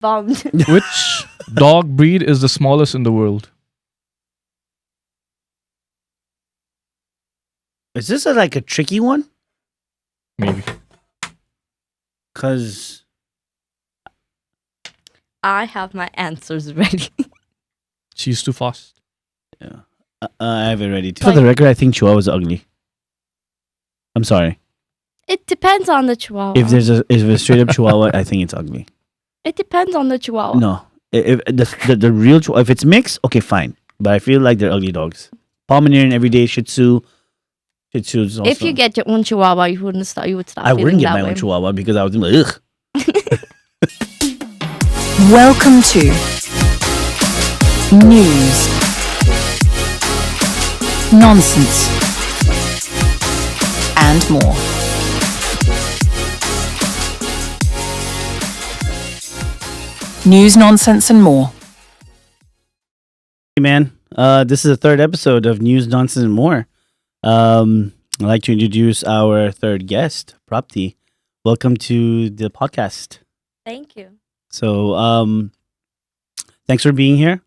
bombed. Which dog breed is the smallest in the world? Is this like a tricky one? Maybe. Because I have my answers ready. She's too fast. yeah, I have it ready. For Like- the record, I think Chihuahua is ugly. I'm sorry. It depends on the Chihuahua. If there's a straight up Chihuahua, I think it's ugly. It depends on the Chihuahua. No, if the real Chihuahua, if it's mixed, okay, fine. But I feel like they're ugly dogs. Pomeranian, everyday Shih Tzu. Shih Tzu is also. If you get your own Chihuahua, you wouldn't stop. You would stop. I wouldn't feeling get that my way. own Chihuahua because I would be like, ugh. Welcome to News Nonsense and More. News Nonsense and More. Hey man, this is the third episode of News, Nonsense, and More. I'd like to introduce our third guest, Prapti. Welcome to the podcast. Thank you. So, thanks for being here.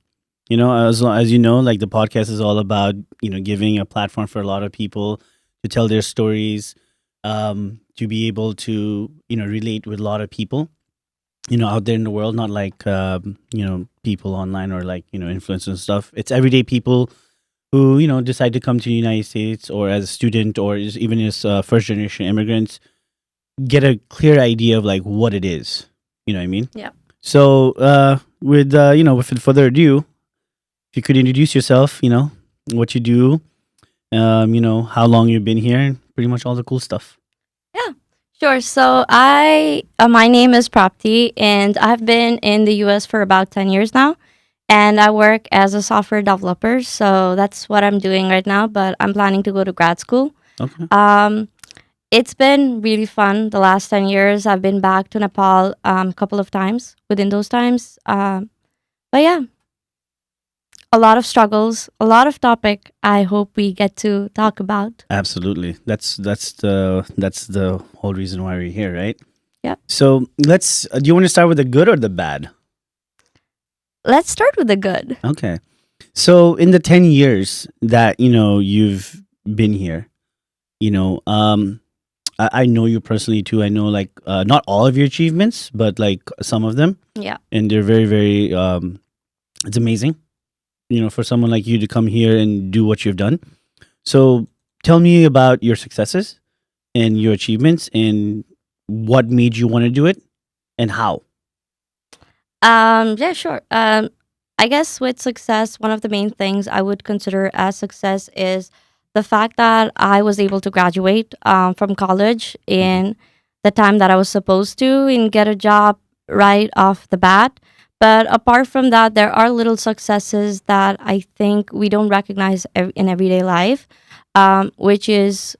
You know, as you know, like the podcast is all about, you know, giving a platform for a lot of people to tell their stories, to be able to, you know, relate with a lot of people, you know, out there in the world, not like, you know, people online or like, you know, influencers and stuff. It's everyday people who, you know, decide to come to the United States or as a student or even as first generation immigrants, get a clear idea of like what it is. You know what I mean? Yeah. So, without further ado, if you could introduce yourself, you know, what you do, you know, how long you've been here, and pretty much all the cool stuff. Sure. So my name is Prapti, and I've been in the U.S. for about 10 years now, and I work as a software developer. So that's what I'm doing right now. But I'm planning to go to grad school. Okay. It's been really fun the last 10 years. I've been back to Nepal a couple of times within those times. But yeah, a lot of struggles, a lot of topic I hope we get to talk about. Absolutely. That's the whole reason why we're here, right? Yeah. So let's. Do you want to start with the good or the bad? Let's start with the good. Okay. So in the 10 years that, you know, you've been here, you know, I know you personally too. I know like not all of your achievements, but like some of them. Yeah. And they're very, very, it's amazing, you know, for someone like you to come here and do what you've done. So tell me about your successes and your achievements and what made you want to do it and how. Yeah, sure. I guess with success, one of the main things I would consider as success is the fact that I was able to graduate from college in the time that I was supposed to and get a job right off the bat. But apart from that, there are little successes that I think we don't recognize in everyday life, which is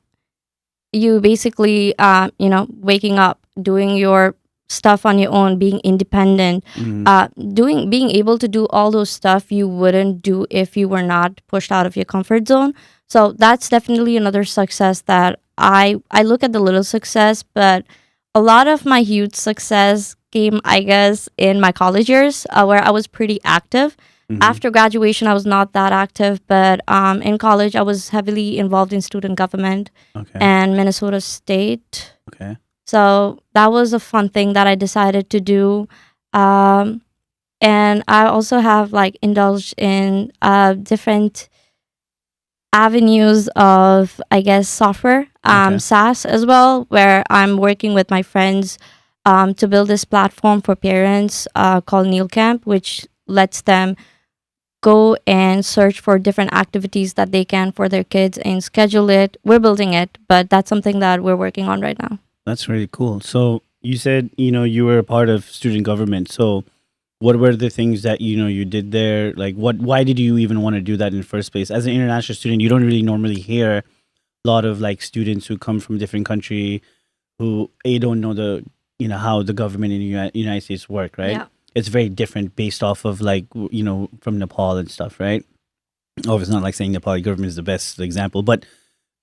you basically, waking up, doing your stuff on your own, being independent, being able to do all those stuff you wouldn't do if you were not pushed out of your comfort zone. So that's definitely another success that I look at the little success, but a lot of my huge success came, I guess, in my college years where I was pretty active. After graduation, I was not that active, but in college, I was heavily involved in student government and Minnesota State. Okay. So that was a fun thing that I decided to do. And I also have like indulged in different avenues of, I guess, software, SaaS as well, where I'm working with my friends to build this platform for parents called NeilCamp, which lets them go and search for different activities that they can for their kids and schedule it. We're building it, but that's something that we're working on right now. That's really cool. So you said, you know, you were a part of student government. So what were the things that, you know, you did there? Like why did you even want to do that in the first place? As an international student, you don't really normally hear a lot of like students who come from different country who don't know how the government in the United States work, right? Yeah. It's very different based off of like, you know, from Nepal and stuff, right? Oh, it's not like saying Nepali government is the best example, but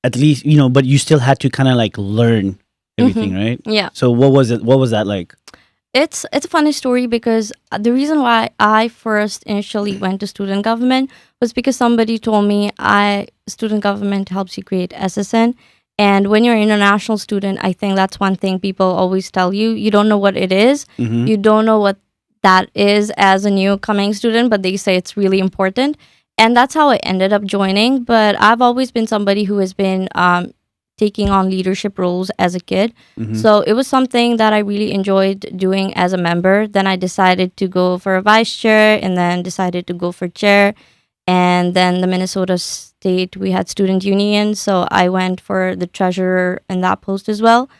at least, you know, but you still had to kind of like learn everything, right? Yeah. So what was it? What was that like? It's a funny story because the reason why I first initially went to student government was because somebody told me I student government helps you create SSN. And when you're an international student, I think that's one thing people always tell you. You don't know what it is. Mm-hmm. You don't know what that is as a new coming student, but they say it's really important. And that's how I ended up joining. But I've always been somebody who has been taking on leadership roles as a kid. Mm-hmm. So it was something that I really enjoyed doing as a member. Then I decided to go for a vice chair and then decided to go for chair. And then the Minnesota State, we had student union. So I went for the treasurer in that post as well.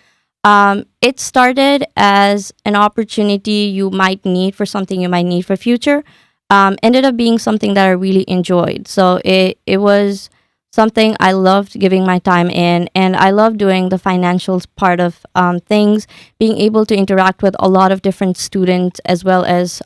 It started as an opportunity you might need for something you might need for future. Ended up being something that I really enjoyed. So it was something I loved giving my time in, and I love doing the financial part of things, being able to interact with a lot of different students as well as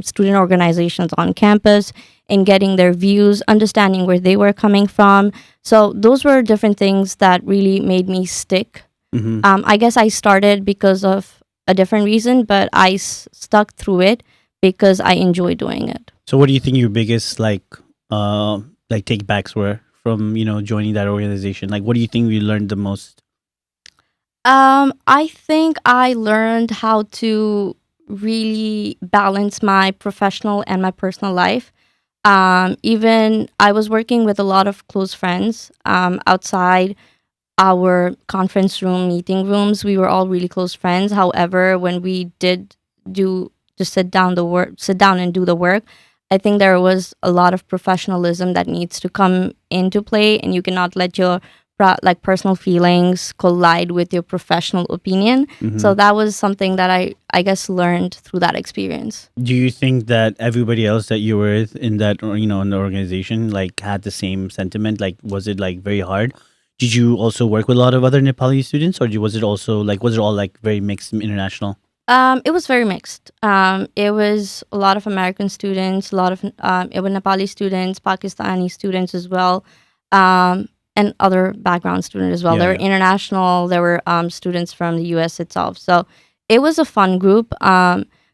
student organizations on campus and getting their views, understanding where they were coming from. So those were different things that really made me stick. Mm-hmm. I guess I started because of a different reason, but I stuck through it because I enjoy doing it. So, what do you think your biggest take backs were from joining that organization? Like, what do you think you learned the most? I think I learned how to really balance my professional and my personal life. Even I was working with a lot of close friends outside our conference room, meeting rooms. We were all really close friends. However, when we did do to sit down and do the work, I think there was a lot of professionalism that needs to come into play, and you cannot let your personal feelings collide with your professional opinion. Mm-hmm. So that was something that I guess learned through that experience. Do you think that everybody else that you were with in that in the organization like had the same sentiment? Like, was it like very hard? Did you also work with a lot of other Nepali students, or was it all like very mixed international? It was very mixed. It was a lot of American students, a lot of it was Nepali students, Pakistani students as well, and other background students as well. Yeah, There were yeah. international. There were students from the U.S. itself. So it was a fun group.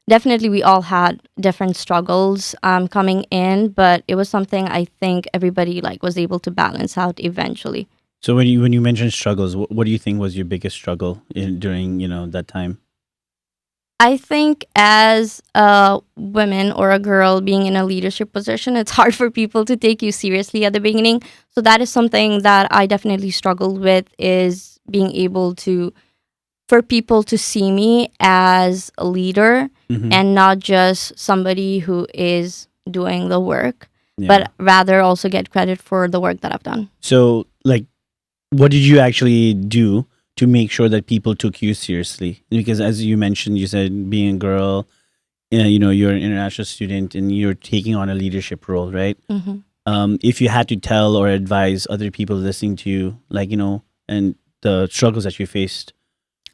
Definitely, we all had different struggles coming in, but it was something I think everybody was able to balance out eventually. So when you mentioned struggles, what do you think was your biggest struggle during that time? I think as a woman or a girl being in a leadership position, it's hard for people to take you seriously at the beginning. So that is something that I definitely struggled with, is being able for people to see me as a leader Mm-hmm. and not just somebody who is doing the work, Yeah. but rather also get credit for the work that I've done. So, like, what did you actually do to make sure that people took you seriously? Because as you mentioned, you said being a girl, you're an international student and you're taking on a leadership role, right? Hmm. If you had to tell or advise other people listening to you, and the struggles that you faced,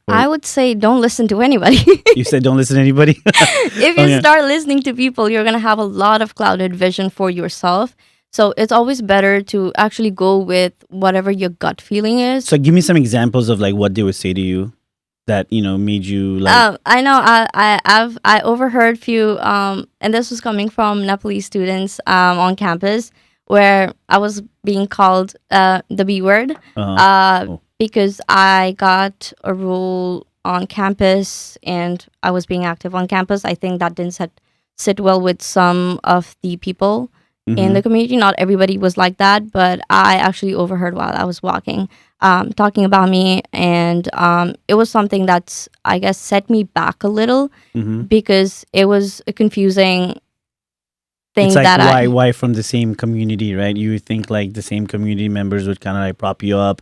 I would say don't listen to anybody. you said don't listen to anybody. If Oh, you yeah. start listening to people, you're going to have a lot of clouded vision for yourself. So it's always better to actually go with whatever your gut feeling is. So give me some examples of like what they would say to you that made you like. I know I overheard few and this was coming from Nepalese students on campus, where I was being called the B word Oh. because I got a role on campus and I was being active on campus. I think that didn't sit well with some of the people in the community. Not everybody was like that, but I actually overheard while I was walking, talking about me, and it was something that's, I guess, set me back a little Mhm. because it was a confusing thing It's like that why from the same community, right? You would think like the same community members would kind of like prop you up,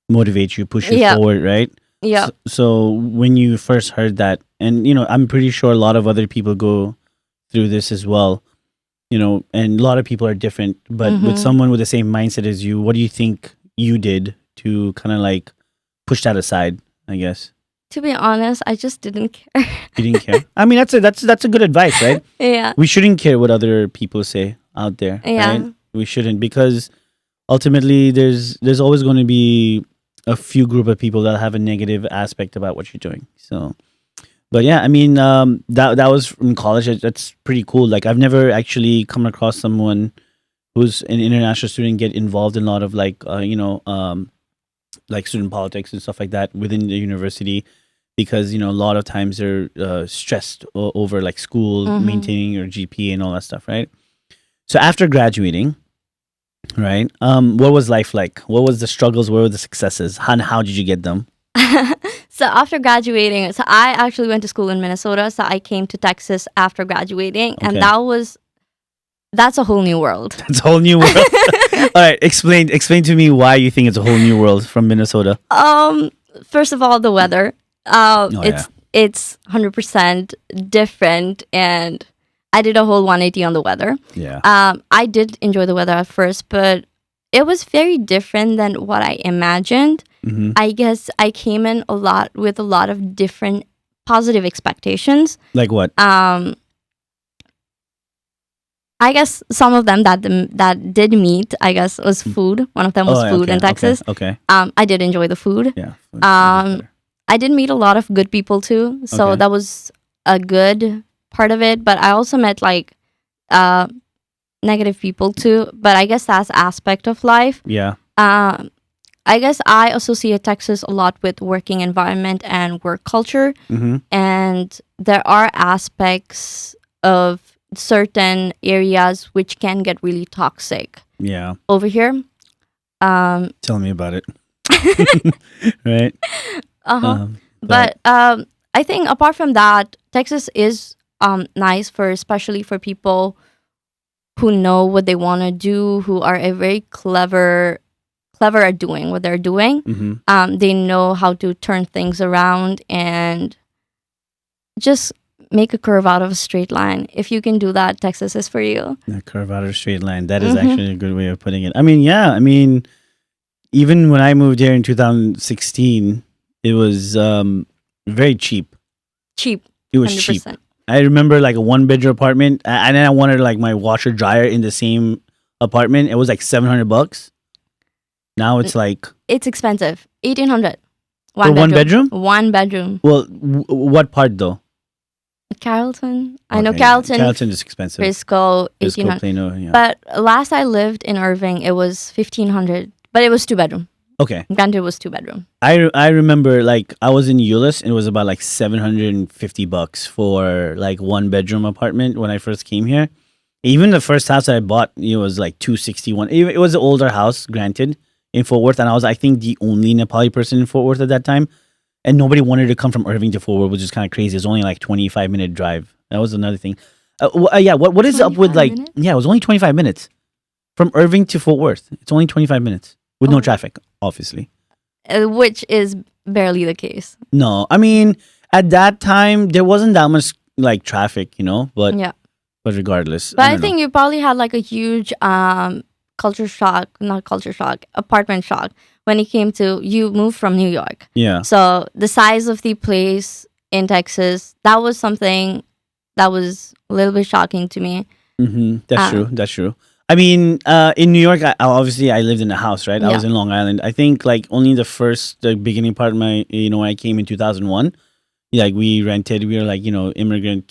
motivate you, push you Yeah. forward, right? yeah. So when you first heard that, and I'm pretty sure a lot of other people go through this as well, and a lot of people are different. But with Mhm. someone with the same mindset as you, what do you think you did to kind of like push that aside? I guess To be honest, I just didn't care. you didn't care. I mean, that's a good advice, right? Yeah. We shouldn't care what other people say out there. Yeah. Right? We shouldn't, because ultimately there's always going to be a few group of people that have a negative aspect about what you're doing. So But yeah, I mean, that was from college. That's pretty cool. Like I've never actually come across someone who's an international student get involved in a lot of like student politics and stuff like that within the university, because a lot of times they're stressed over like school, maintaining your GPA and all that stuff, right? So after graduating, right, what was life like? What was the struggles? What were the successes? How did you get them? So after graduating, so I actually went to school in Minnesota. So I came to Texas after graduating, and Okay. that's a whole new world. It's a whole new world. All right, explain to me why you think it's a whole new world from Minnesota. First of all, the weather. Yeah. It's 100% different, and I did a whole 180 on the weather. Yeah. I did enjoy the weather at first, but it was very different than what I imagined. Mm-hmm. I guess I came in with a lot of different positive expectations. Like what? I guess some of them that did meet, I guess, was food. One of them was Oh, food in Texas. Okay. I did enjoy the food. Yeah. I did meet a lot of good people too, so Okay. that was a good part of it. But I also met like negative people too. But I guess that's aspect of life. Yeah. I guess I associate Texas a lot with working environment and work culture, Mm-hmm. and there are aspects of certain areas which can get really toxic Yeah. over here. Tell me about it. Right. Uh-huh. But But I think apart from that, Texas is nice for especially for people who know what they want to do, who are a very clever at doing what they're doing. mm-hmm. They know how to turn things around and just make a curve out of a straight line. If you can do that, Texas is for you. A curve out of a straight line. That is Mhm. actually a good way of putting it. I mean, yeah. I mean, even when I moved here in 2016, it was very cheap. Cheap, It was cheap. 100%. I remember like a 1 bedroom apartment, and then I wanted like my washer dryer in the same apartment. It was like $700. Now it's like It's expensive. 1,800. for one bedroom. One bedroom. Well, what part though? Carrollton. I know Okay, Carrollton, Carrollton is expensive. Frisco, Frisco, 1,800. Plano, yeah. But last I lived in Irving, it was 1,500. But it was 2 bedroom. Okay, Granted, it was 2 bedroom. I remember like I was in Euless and it was about like $750 for like 1 bedroom apartment when I first came here. Even the first house that I bought, it was like 261. It was an older house, granted, in Fort Worth, and I was I think the only Nepali person in Fort Worth at that time, and nobody wanted to come from Irving to Fort Worth, which is kind of crazy. It's only like 25-minute drive. That was another thing. Yeah, what is up with 25 like? minutes? Yeah, it was only 25 minutes from Irving to Fort Worth. It's only 25 minutes with no Oh. traffic, obviously. Which is barely the case. No, I mean at that time there wasn't that much like traffic, but Yeah. regardless. But I don't know. think you probably had like a huge not culture shock, apartment shock when it came to you moved from New York. Yeah, So the size of the place in Texas, that was something that was a little bit shocking to me. that's true. That's true. I mean, in New York, obviously I lived in a house, right? I was Yeah. in Long Island. I think like only the beginning part of my, when I came in 2001, like we rented. We were like immigrant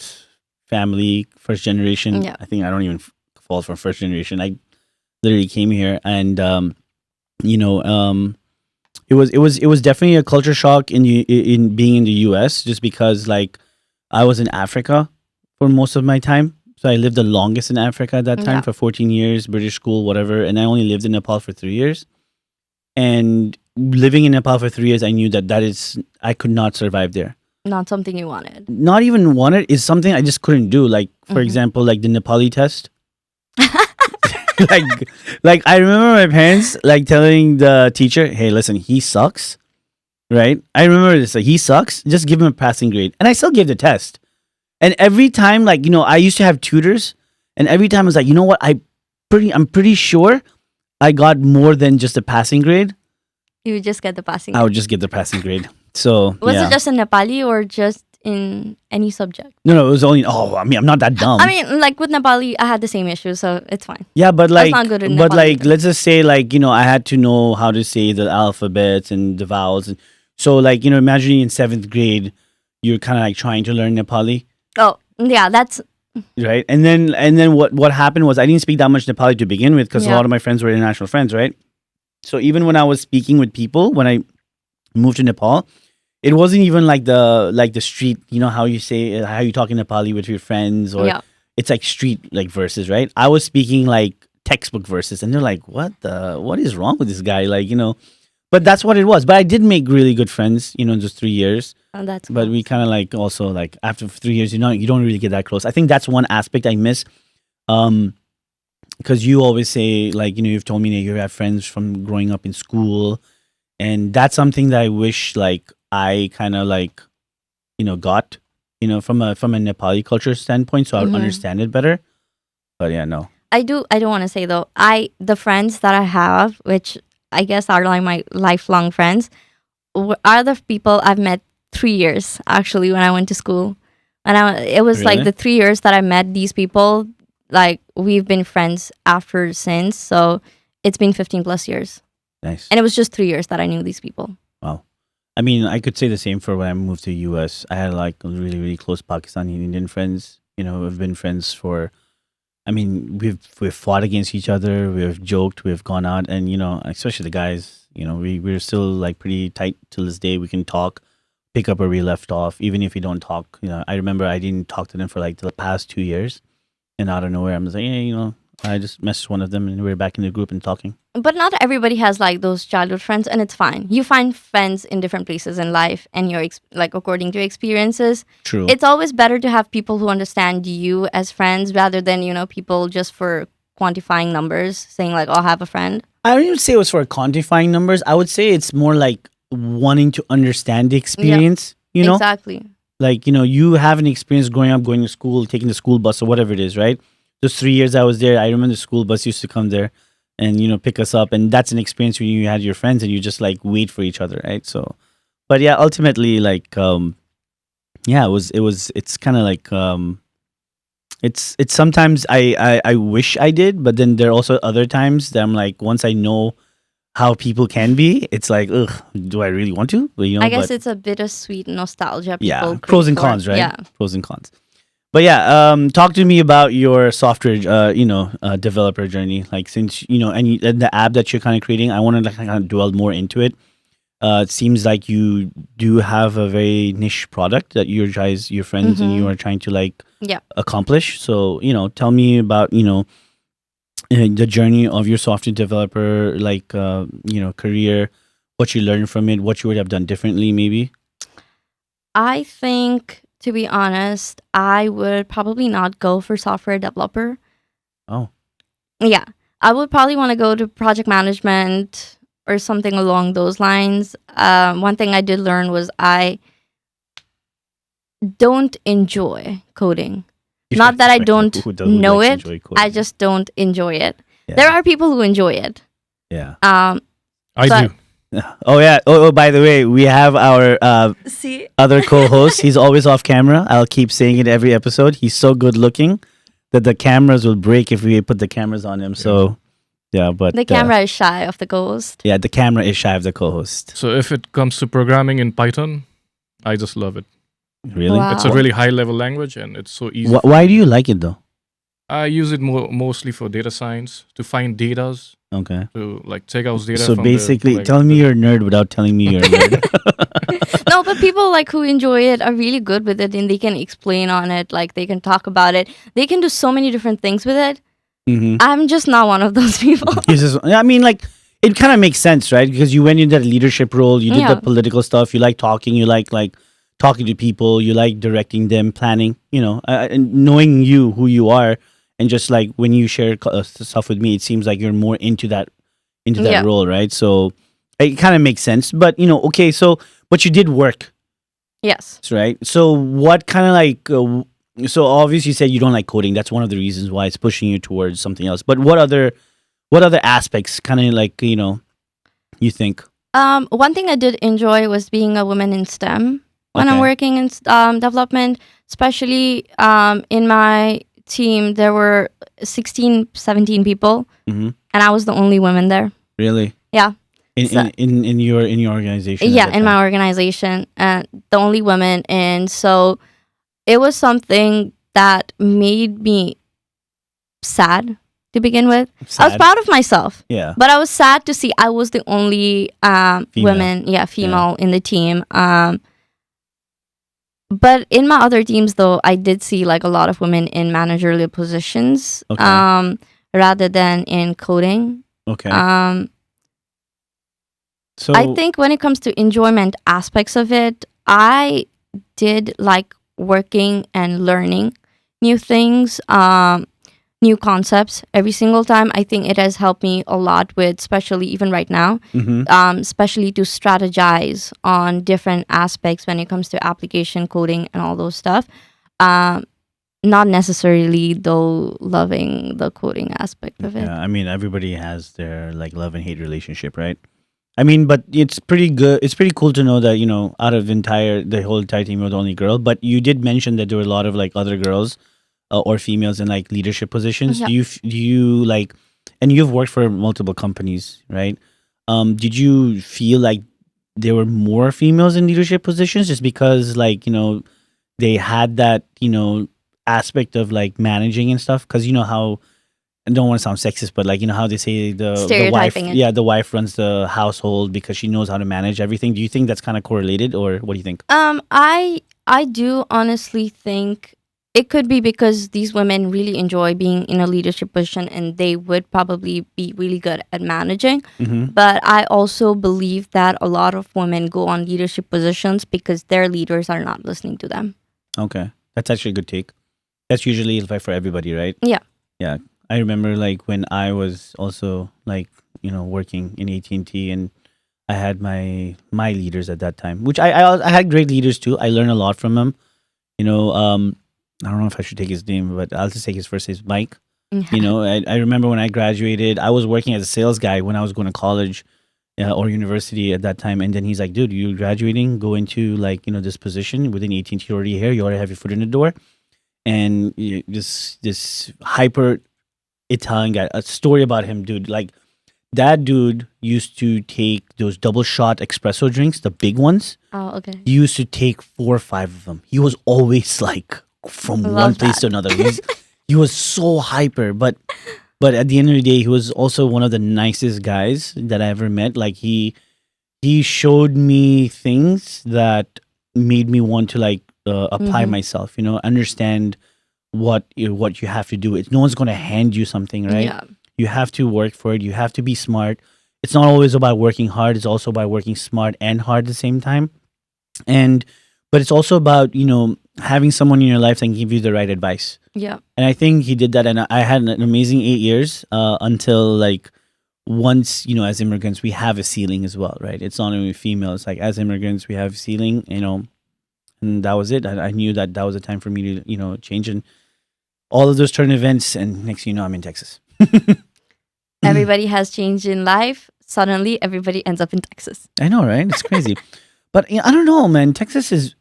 family, first generation. Yeah. I think I don't even fall from first generation. I literally came here, and it was definitely a culture shock in being in the U.S. just because like I was in Africa for most of my time. So I lived the longest in Africa at that time Yeah. for 14 years, British school, whatever. And I only lived in Nepal for 3 years. And living in Nepal for 3 years, I knew I could not survive there. Not something you wanted. Not even wanted is something I just couldn't do. Like, for Mhm. example, like the Nepali test. like I remember my parents like telling the teacher, "Hey, listen, he sucks." Right? I remember this. Like, he sucks. Just give him a passing grade. And I still gave the test. And every time, like, I used to have tutors, and every time I was like, you know what? I'm pretty sure I got more than just a passing grade. You would just get the passing. I would just get the passing grade. So Was yeah. it just in Nepali or just in any subject? No, it was only. Oh, I mean, I'm not that dumb. I mean, like with Nepali, I had the same issue, so it's fine. yeah, but that's like, not good in but Nepali like, either. let's just say, like, I had to know how to say the alphabets and the vowels, and so, like, imagine in 7th grade, you're kind of like trying to learn Nepali, Oh, yeah, that's right? And then what happened was I didn't speak that much Nepali to begin with because a Yeah. lot of my friends were international friends, right? So even when I was speaking with people when I moved to Nepal, it wasn't even like the street, you know how you say how you talk in Nepali with your friends, or yeah. it's like street like verses, right? I was speaking like textbook verses, and they're like, what is wrong with this guy? Like, but that's what it was. But I did make really good friends, in just 3 years. Oh, that's But cool. we kind of like also like after 3 years, you don't really get that close. I think that's one aspect I miss. Because you always say like, you've told me that you have friends from growing up in school, and that's something that I wish like I kind of like, got, from a Nepali culture standpoint, so I would Mhm. understand it better. But yeah, no. I don't want to say though, the friends that I have, which I guess are like my lifelong friends, are the people I've met 3 years actually when I went to school. And it was like Really? the 3 years that I met these people, like we've been friends after since. So it's been 15 plus years. Nice. And it was just 3 years that I knew these people. Wow. I mean, I could say the same for when I moved to US. I had like really, really close Pakistani and Indian friends. We've been friends for. I mean, we've fought against each other. We've joked. We've gone out, and especially the guys. We're still like pretty tight till this day. We can talk, pick up where we left off, even if we don't talk. I remember I didn't talk to them for like the past 2 years, and out of nowhere, I'm just like, hey, I just messaged one of them, and we're back in the group and talking. But not everybody has like those childhood friends, and it's fine. You find friends in different places in life, and you're like according to your experiences. True. It's always better to have people who understand you as friends rather than people just for quantifying numbers, saying like, "Oh, I have a friend." I don't even say it was for quantifying numbers. I would say it's more like wanting to understand the experience. Exactly. Like, you have an experience growing up, going to school, taking the school bus or whatever it is, right? Those 3 years I was there, I remember the school bus used to come there and, pick us up. And that's an experience when you had your friends and you just like wait for each other, right? So, but yeah, ultimately, like, yeah, it's kind of like, it's sometimes I wish I did, but then there are also other times that I'm like, once I know how people can be, it's like, ugh, do I really want to? But, I guess but, it's a bittersweet nostalgia. yeah, People pros and crave for. cons, right? Yeah. Pros and cons. But yeah, talk to me about your software, developer journey. Like since and the app that you're kind of creating, I want to kind of dwell more into it. It seems like you do have a very niche product that your friends, and you are trying to like Yeah. accomplish. So tell me about the journey of your software developer, like career, what you learned from it, what you would have done differently, maybe. I think, to be honest, I would probably not go for software developer. Oh, Yeah. I would probably want to go to project management or something along those lines. One thing I did learn was I don't enjoy coding. Not that I don't Who know likes it. enjoy coding? I just don't enjoy it. Yeah. There are people who enjoy it. Yeah. I So- do. Oh yeah. Oh, by the way, we have our See? other co-host. He's always off camera. I'll keep saying it every episode. He's so good looking that the cameras will break if we put the cameras on him. So yeah, but The camera is shy of the ghost. yeah, the camera is shy of the co-host. So if it comes to programming in Python, I just love it. Really? Wow. It's a really high level language and it's so easy. Why do you like it though? I use it mostly for data science to find datas, Okay. to like take out data. So from basically, like, tell me you're a nerd without telling me you're a nerd. No, but people like who enjoy it are really good with it and they can explain on it. Like they can talk about it. They can do so many different things with it. Mm-hmm. I'm just not one of those people. I mean, like, it kind of makes sense, right? Because you went into that leadership role, you did Yeah. the political stuff, you like talking, you like talking to people, you like directing them, planning, and knowing who you are, and just like when you share stuff with me, it seems like you're more into that Yeah. role, right? So it kind of makes sense. But okay, so but you did work, Yes. right? So what kind of like so obviously you said you don't like coding. That's one of the reasons why it's pushing you towards something else. But what other aspects kind of like you think? One thing I did enjoy was being a woman in STEM when I'm Okay. working in development, especially in my team. There were 16, 17 people, Mm-hmm. and I was the only woman there. Really? Yeah. in your organization. at Yeah, that in time? my organization, the only woman. And so it was something that made me sad to begin with. I was Sad. proud of myself, Yeah. but I was sad to see I was the only woman, female in the team. But in my other teams, though, I did see like a lot of women in managerial positions, Okay. rather than in coding. Okay. So I think when it comes to enjoyment aspects of it, I did like working and learning new things, new concepts every single time. I think it has helped me a lot with, especially even right now, mhm. especially to strategize on different aspects when it comes to application coding and all those stuff. Not necessarily though loving the coding aspect of it. Yeah, I mean, everybody has their like love and hate relationship, right? I mean, but it's pretty good. It's pretty cool to know that out of the whole entire team, you're the only girl. But you did mention that there were a lot of like other girls or females in like leadership positions. Yeah. Do you like, and you've worked for multiple companies, right? Did you feel like there were more females in leadership positions just because like they had that aspect of like managing and stuff? Because how, I don't want to sound sexist, but like how they say the wife, Stereotyping it. the wife runs the household because she knows how to manage everything. Do you think that's kind of correlated, or what do you think? I do honestly think it could be because these women really enjoy being in a leadership position and they would probably be really good at managing. Mm-hmm. But I also believe that a lot of women go on leadership positions because their leaders are not listening to them. Okay, that's actually a good take. That's usually like for everybody, right? Yeah. Yeah, I remember like when I was also like working in AT&T, and I had my leaders at that time, which I had great leaders too. I learned a lot from them. I don't know if I should take his name, but I'll just take his first name, Mike. I remember when I graduated, I was working as a sales guy when I was going to college or university at that time. And then he's like, dude, you're graduating, go into like, this position within AT&T, you're already here, you already have your foot in the door. And this hyper Italian guy, a story about him, dude, like that dude used to take those double shot espresso drinks, the big ones. Oh, okay. He used to take 4 or 5 of them. He was always like from Love one place that. to another. He was so hyper, but at the end of the day, he was also one of the nicest guys that I ever met. Like he showed me things that made me want to like apply myself. Understand what you have to do. No one's going to hand you something, right? Yeah. You have to work for it. You have to be smart. It's not always about working hard. It's also about working smart and hard at the same time. But it's also about having someone in your life that can give you the right advice. Yeah. And I think he did that. And I had an amazing 8 years until like once, as immigrants, we have a ceiling as well, right? It's not only females. Like as immigrants, we have a ceiling, and that was it. I knew that was the time for me to, change. And all of those turn events. And next thing you know, I'm in Texas. Everybody has changed in life. Suddenly, everybody ends up in Texas. I know, right? It's crazy. But I don't know, man. Texas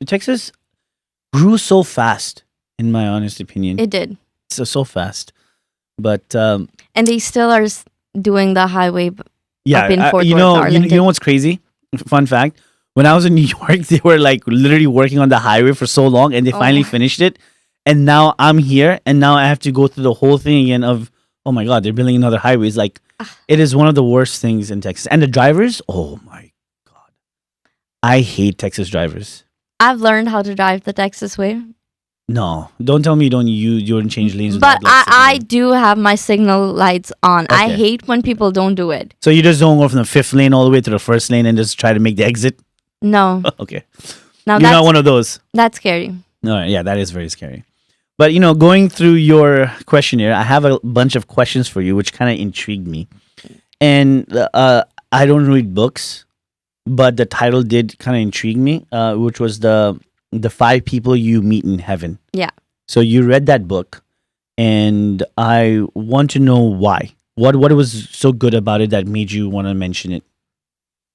grew so fast, in my honest opinion. It did. So fast. But And they still are doing the highway. yeah, Up in Fort you Worth, know Arlington. what's crazy? Fun fact: when I was in New York, they were like literally working on the highway for so long, and they finally finished it. And now I'm here, and now I have to go through the whole thing again. Of oh my god, they're building another highway. It's like it is one of the worst things in Texas. And the drivers, oh my god, I hate Texas drivers. I've learned how to drive the Texas way. No, don't tell me you don't change lanes. But without, like, I signaling. do have my signal lights on. I Okay. hate when people don't do it. So you just don't go from the 5th lane all the way to the 1st lane and just try to make the exit. No. Okay, Now you're not that's one of those. that's scary. No, yeah, that is very scary. But going through your questionnaire, I have a bunch of questions for you, which kind of intrigued me. And I don't read books, but the title did kind of intrigue me, which was the 5 people you meet in heaven. Yeah. So you read that book, and I want to know why. What was so good about it that made you want to mention it?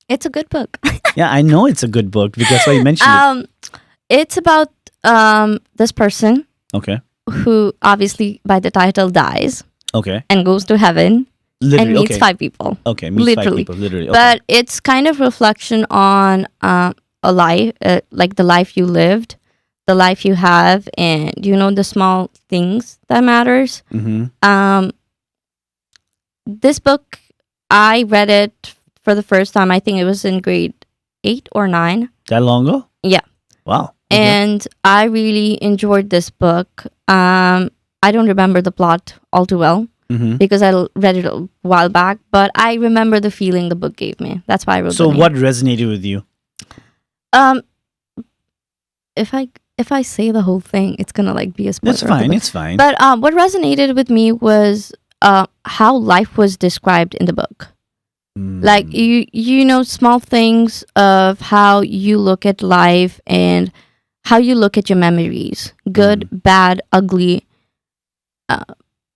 It's a good book. Yeah, I know it's a good book because that's why you mentioned it. It's about this person Okay. who obviously by the title dies Okay. and goes to heaven. Literally, and meets okay. 5 people. Okay, meets five literally. people, literally. Okay. But it's kind of reflection on a life, like the life you lived, the life you have, and the small things that matters. Mm-hmm. This book, I read it for the first time. I think it was in grade 8 or 9. That long ago? Yeah. Wow. Okay. And I really enjoyed this book. I don't remember the plot all too well Mm-hmm. because I read it a while back, but I remember the feeling the book gave me. That's why I wrote So the name. what resonated with you? Um, if I say the whole thing, it's gonna be a spoiler. It's fine. It's fine. But what resonated with me was how life was described in the book. Like small things of how you look at life and how you look at your memories, good, bad, ugly.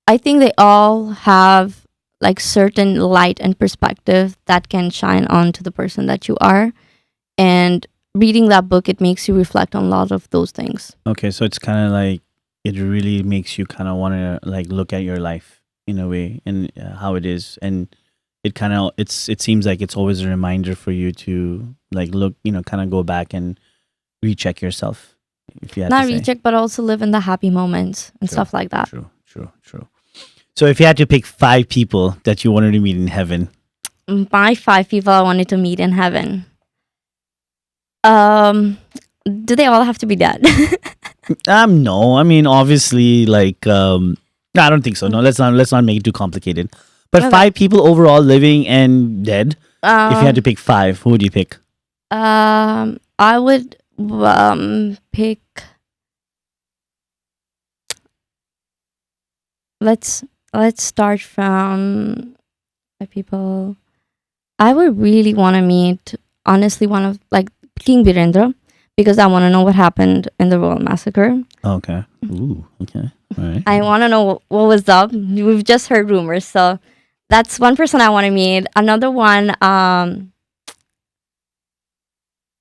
I think they all have certain light and perspective that can shine onto the person that you are. And reading that book, it makes you reflect on a lot of those things. Okay, so it's kind of like it really makes you kind of want to look at your life in a way and how it is, and it kind of it seems like it's always a reminder for you to look, kind of go back and recheck yourself. If you had Not to say. recheck, but also live in the happy moments and stuff like that. True. So if you had to pick 5 people that you wanted to meet in heaven, My 5 people I wanted to meet in heaven. Do they all have to be dead? no, I mean obviously no, I don't think so. No, let's not make it too complicated. But Okay. 5 people overall, living and dead. If you had to pick 5, who would you pick? I would pick. Let's start from 5 people. I would really want to meet, honestly, one of King Birendra, because I want to know what happened in the Royal Massacre. Okay. Ooh. Okay. All right. I want to know what was up. We've just heard rumors, so that's one person I want to meet. Another one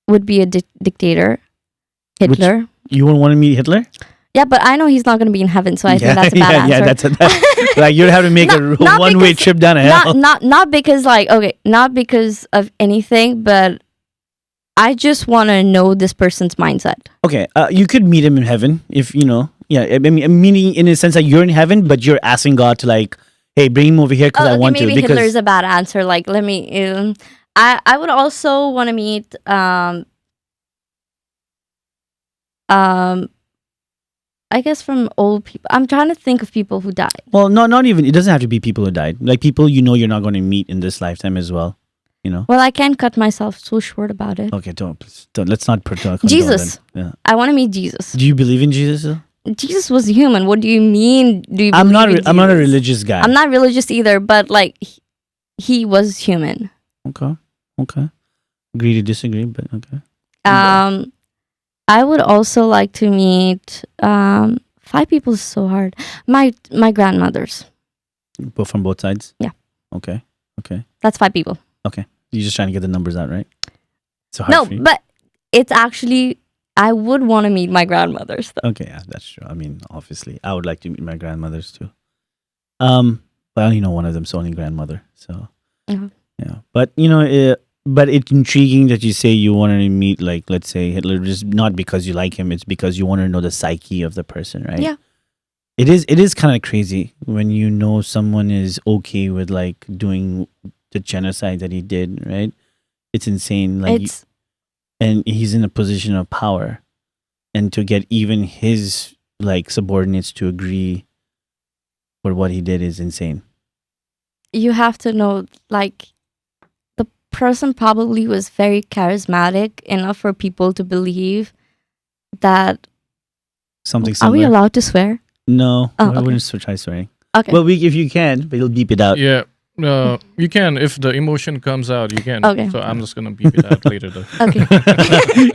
would be a dictator, Hitler. You wouldn't want to meet Hitler? Yeah, but I know he's not going to be in heaven, so I think that's a bad answer. Yeah, that's like you'd have to make a Not one-way because- trip down to hell. Not because not because of anything, but I just want to know this person's mindset. Okay, you could meet him in heaven if Yeah, I mean, meaning in a sense that you're in heaven, but you're asking God to hey, bring him over here because I want maybe to. Because Hitler's a bad answer. Let me. I would also want to meet I guess from old people. I'm trying to think of people who died. well, not even. It doesn't have to be people who died. Like people you're not going to meet in this lifetime as well. Well, I can't cut myself so short about it. Okay, don't. Let's not condone Jesus. then. Yeah. I want to meet Jesus. Do you believe in Jesus? Though? Jesus was human. What do you mean? Do you? I'm not. believe in I'm not a Jesus? religious guy. I'm not religious either, but he was human. Okay. Agree to disagree, but okay. I would also like to meet 5 people is so hard. My grandmothers. But from both sides. Yeah. Okay. That's 5 people. You're just trying to get the numbers out, right? So hard No, for you? but it's actually I would want to meet my grandmothers though. Okay, yeah, that's true. I mean, obviously, I would like to meet my grandmothers too. But I only know one of them's only grandmother. So Mhm. yeah, but but it's intriguing that you say you want to meet, let's say Hitler, just not because you like him. It's because you want to know the psyche of the person, right? Yeah. It is kind of crazy when someone is okay with doing the genocide that he did, right? It's insane. And he's in a position of power, and to get even his subordinates to agree for what he did is insane. You have to know the person probably was very charismatic enough for people to believe that. Something Are we similar. allowed to swear? No, Oh, I okay. wouldn't try swearing. Okay. Well, if you can, but you'll beep it out. Yeah. You can if the emotion comes out. You can. Okay. So I'm just gonna beep it out later though. Okay.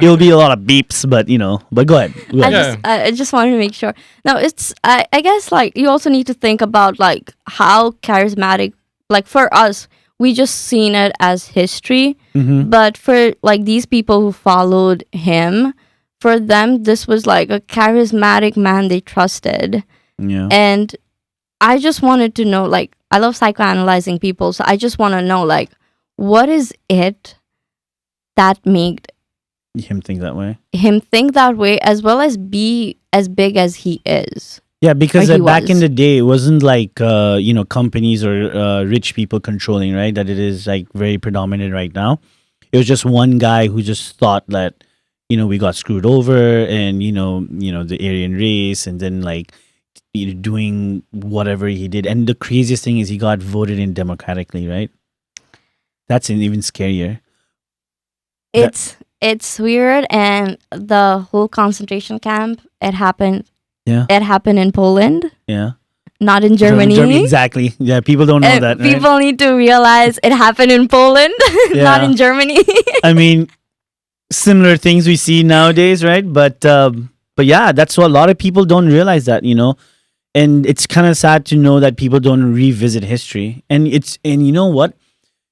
It'll be a lot of beeps, but but go ahead. Go I ahead. Yeah. I just wanted to make sure. No, it's I guess you also need to think about how charismatic, for us, we just seen it as history, Mhm. but for these people who followed him, for them this was a charismatic man they trusted. Yeah. And I just wanted to know, like, I love psychoanalyzing people, so I just want to know, like, what is it that made Him think that way. him think that way, as well as be as big as he is? Yeah, because Like he back in was. the day, it wasn't like companies or rich people controlling, right? That it is like very predominant right now. It was just one guy who just thought that we got screwed over, and the Aryan race, and then like doing whatever he did. And the craziest thing is he got voted in democratically, right? That's even scarier. It's weird, and the whole concentration camp, it happened. Yeah. It happened in Poland, Yeah. not in Germany. Exactly. Yeah, people don't know And that, right? people need to realize it happened in Poland, not Yeah. in Germany. I mean, similar things we see nowadays, right? But yeah, that's what a lot of people don't realize that. And it's kind of sad to know that people don't revisit history. And you know what?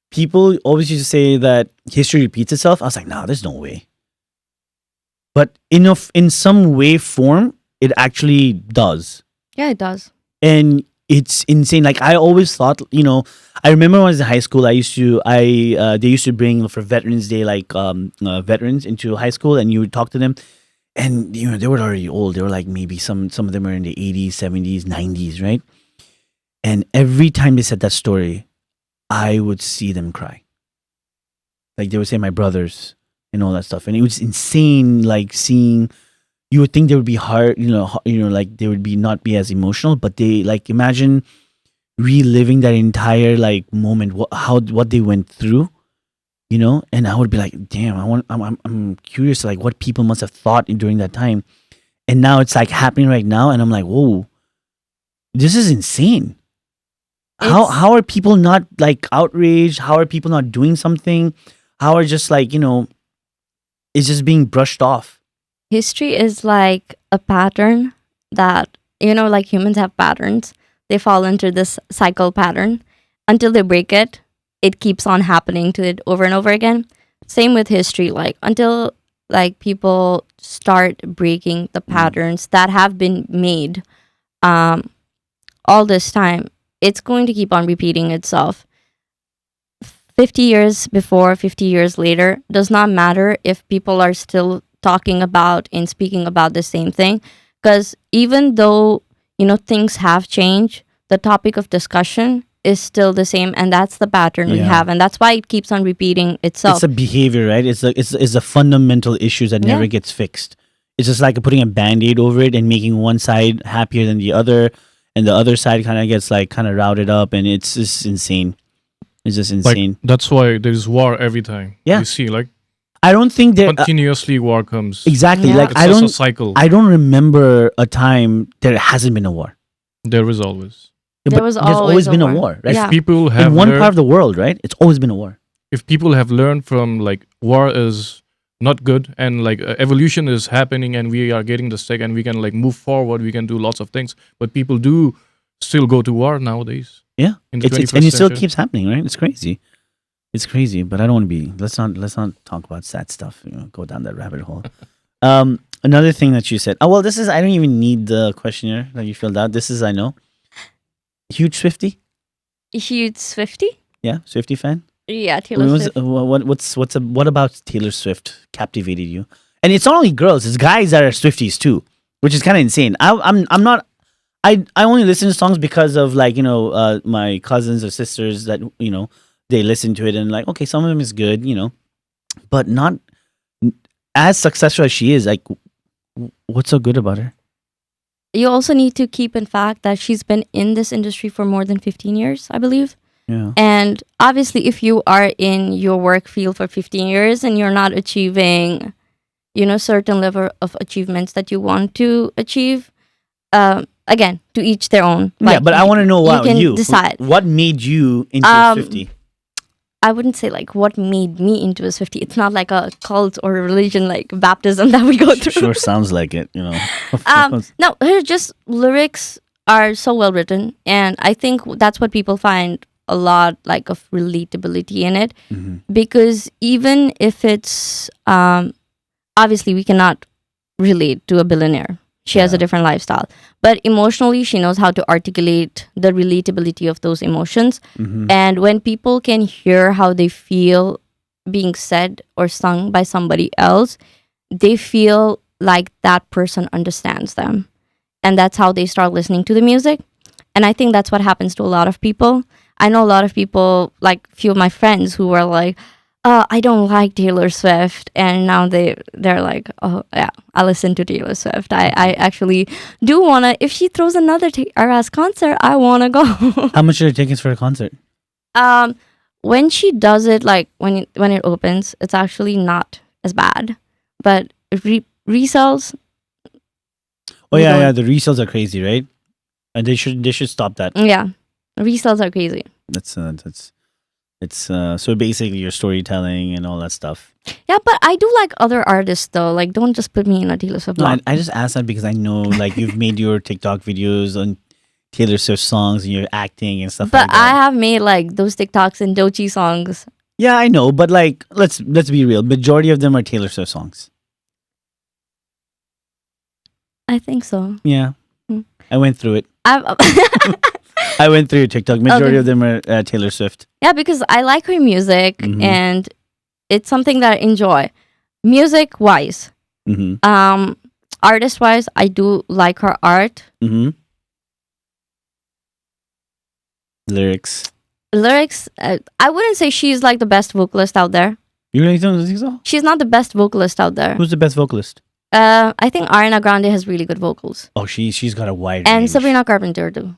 People always used to say that history repeats itself. I was like, nah, there's no way. But in some way, form, it actually does. Yeah, it does. And it's insane. Like I always thought, I remember when I was in high school, they used to bring for Veterans Day, like veterans into high school, and you would talk to them, and they were already old. They were like maybe some of them were in the 80s, 70s, 90s, right? And every time they said that story, I would see them cry. Like they would say my brothers and all that stuff, and it was insane. Like seeing. You would think they would be hard, like they would not be as emotional, but they like imagine reliving that entire like moment, what they went through, and I would be like, damn, I'm curious, like what people must have thought during that time, and now it's like happening right now, and I'm like, whoa, this is insane. How are people not like outraged? How are people not doing something? How are just like it's just being brushed off? History is like a pattern that, like humans have patterns. They fall into this cycle pattern until they break it. It keeps on happening to it over and over again. Same with history, like until like people start breaking the patterns that have been made all this time, it's going to keep on repeating itself. 50 years before, 50 years later, does not matter if people are still talking about and speaking about the same thing, because even though things have changed, the topic of discussion is still the same, and that's the pattern we have, and that's why it keeps on repeating itself. It's a behavior, right? It's a fundamental issue that never gets fixed. It's just like putting a band-aid over it and making one side happier than the other, and the other side kind of gets like kind of routed up, and it's just insane. It's just insane. Like, that's why there's war every time. Yeah. You see, like I don't think there continuously war comes. exactly. Yeah. Like It's I just don't. a cycle. I don't remember a time there hasn't been a war. There is always. There But was there's always always a been a war. war, right? Yeah. People have In one learned, part of the world, right? It's always been a war. if people have learned from like war is not good, and like evolution is happening, and we are getting the stick, and we can like move forward, we can do lots of things, but people do still go to war nowadays. Yeah, In the and 21st it still century. keeps happening, right? It's crazy. It's crazy, but I don't want to be. Let's not talk about sad stuff. Go down that rabbit hole. Another thing that you said. Oh well, this is. I don't even need the questionnaire that you filled out. This is. I know. Huge Swiftie. Huge Swiftie? Yeah, Swiftie fan. Yeah, Taylor Swift. What about Taylor Swift captivated you? And it's not only girls; it's guys that are Swifties too, which is kind of insane. I'm not. I only listen to songs because of like my cousins or sisters that they listen to it and like okay, some of them is good, but not as successful as she is. Like, what's so good about her? You also need to keep in fact that she's been in this industry for more than 15 years, I believe. Yeah. And obviously, if you are in your work field for 15 years and you're not achieving, certain level of achievements that you want to achieve, again, to each their own. Yeah, but I want to know what can you decide. What made you into a Swiftie? I wouldn't say like what made me into a Swiftie. It's not like a cult or a religion like baptism that we go through. Sure sounds like it, No, her just lyrics are so well written, and I think that's what people find a lot like of relatability in it. Mhm. Because even if it's obviously we cannot relate to a billionaire, She has a Yeah. different lifestyle. But emotionally, she knows how to articulate the relatability of those emotions. Mm-hmm. And when people can hear how they feel being said or sung by somebody else, they feel like that person understands them. And that's how they start listening to the music. And I think that's what happens to a lot of people. I know a lot of people, like few of my friends who were like, I don't like Taylor Swift, and now they're like, oh yeah, I listen to Taylor Swift. I actually do wanna, if she throws another RS concert, I wanna go. How much are the tickets for a concert? When she does it, like when it opens, it's actually not as bad, but resells. Oh we yeah, don't- yeah. The resales are crazy, right? And they should stop that. Yeah, resales are crazy. That's it's so basically your storytelling and all that stuff. Yeah, but I do like other artists though. Like, don't just put me in a Taylor Swift No, box. I just asked that because I know like you've made your TikTok videos on Taylor Swift songs and you're acting and stuff But like that. I have made like those TikToks and Dochi songs. Yeah, I know, but like let's be real. Majority of them are Taylor Swift songs. I think so. Yeah. Hmm. I went through it. I've I went through TikTok. Majority Okay. of them are Taylor Swift. yeah, because I like her music Mhm. and it's something that I enjoy. Music wise, Mm-hmm. artist wise, I do like her art. Mm-hmm. Lyrics. Lyrics, I wouldn't say she's like the best vocalist out there. You really don't think so? She's not the best vocalist out there. Who's the best vocalist? I think Ariana Grande has really good vocals, Oh, she's got a wide and range. Sabrina Carpenter too.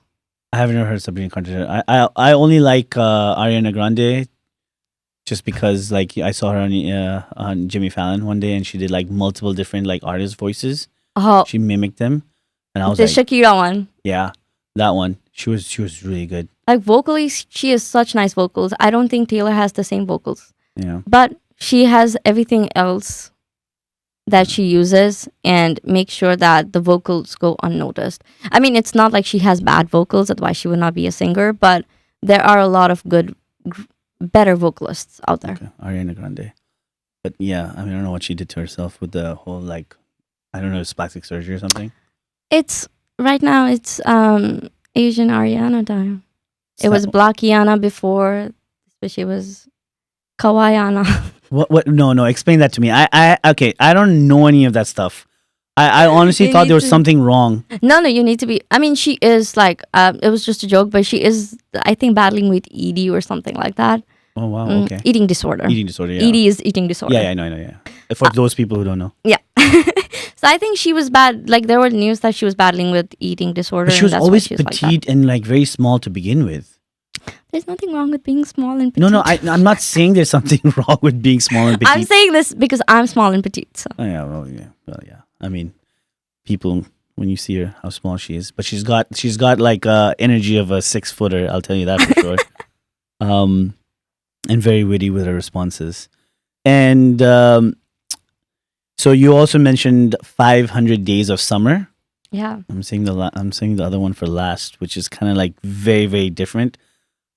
I haven't ever heard Sabrina Carpenter. I only like Ariana Grande, just because like I saw her on Jimmy Fallon one day and she did like multiple different like artist voices. Oh, She mimicked them, and I was the like, Shakira one. yeah, that one. She was really good. Like vocally, she has such nice vocals. I don't think Taylor has the same vocals, Yeah. but she has everything else that she uses and make sure that the vocals go unnoticed. I mean, it's not like she has bad vocals, otherwise she would not be a singer, but there are a lot of good, better vocalists out there. Okay, Ariana Grande. But yeah, I mean, I don't know what she did to herself with the whole like, I don't know, it's plastic surgery or something. It's right now. It's Asian Ariana time. It So- was Black Yana before, but she was Kawaiiana. What? No. Explain that to me. Okay. I don't know any of that stuff. I honestly You thought need there was to- something wrong. No, you need to be. I mean, she is like. It was just a joke, but she is. I think battling with ED or something like that. Oh wow. Mm, Okay. Eating disorder. Eating disorder. Yeah. ED is eating disorder. Yeah. I know. Yeah. For those people who don't know, Yeah. So I think she was bad. Like there were news that she was battling with eating disorder. but she and was that's why always she's like that. petite and like very small to begin with. There's nothing wrong with being small and petite. No. I'm not saying there's something wrong with being small and petite. I'm saying this because I'm small and petite. So. Oh yeah. Well, yeah. I mean, people when you see her, how small she is, but she's got like energy of a 6-footer. I'll tell you that for sure. And very witty with her responses. And so you also mentioned 500 Days of Summer. Yeah. I'm saying the other one for last, which is kind of like very, very different.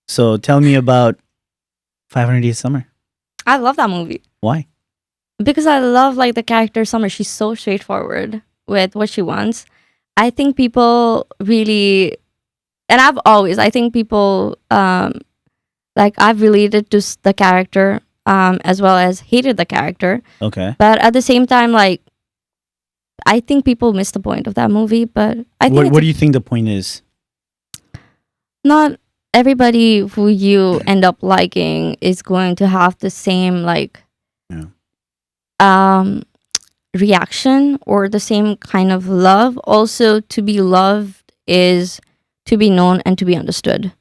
So tell me about 500 Days of Summer. I love that movie. Why? Because I love like the character Summer. She's so straightforward with what she wants. I think people really, and I think people like I've related to the character as well as hated the character. Okay. But at the same time, like I think people miss the point of that movie. But I think What do you think the point is? not everybody who you end up liking is going to have the same like reaction or the same kind of love. Also, to be loved is to be known and to be understood.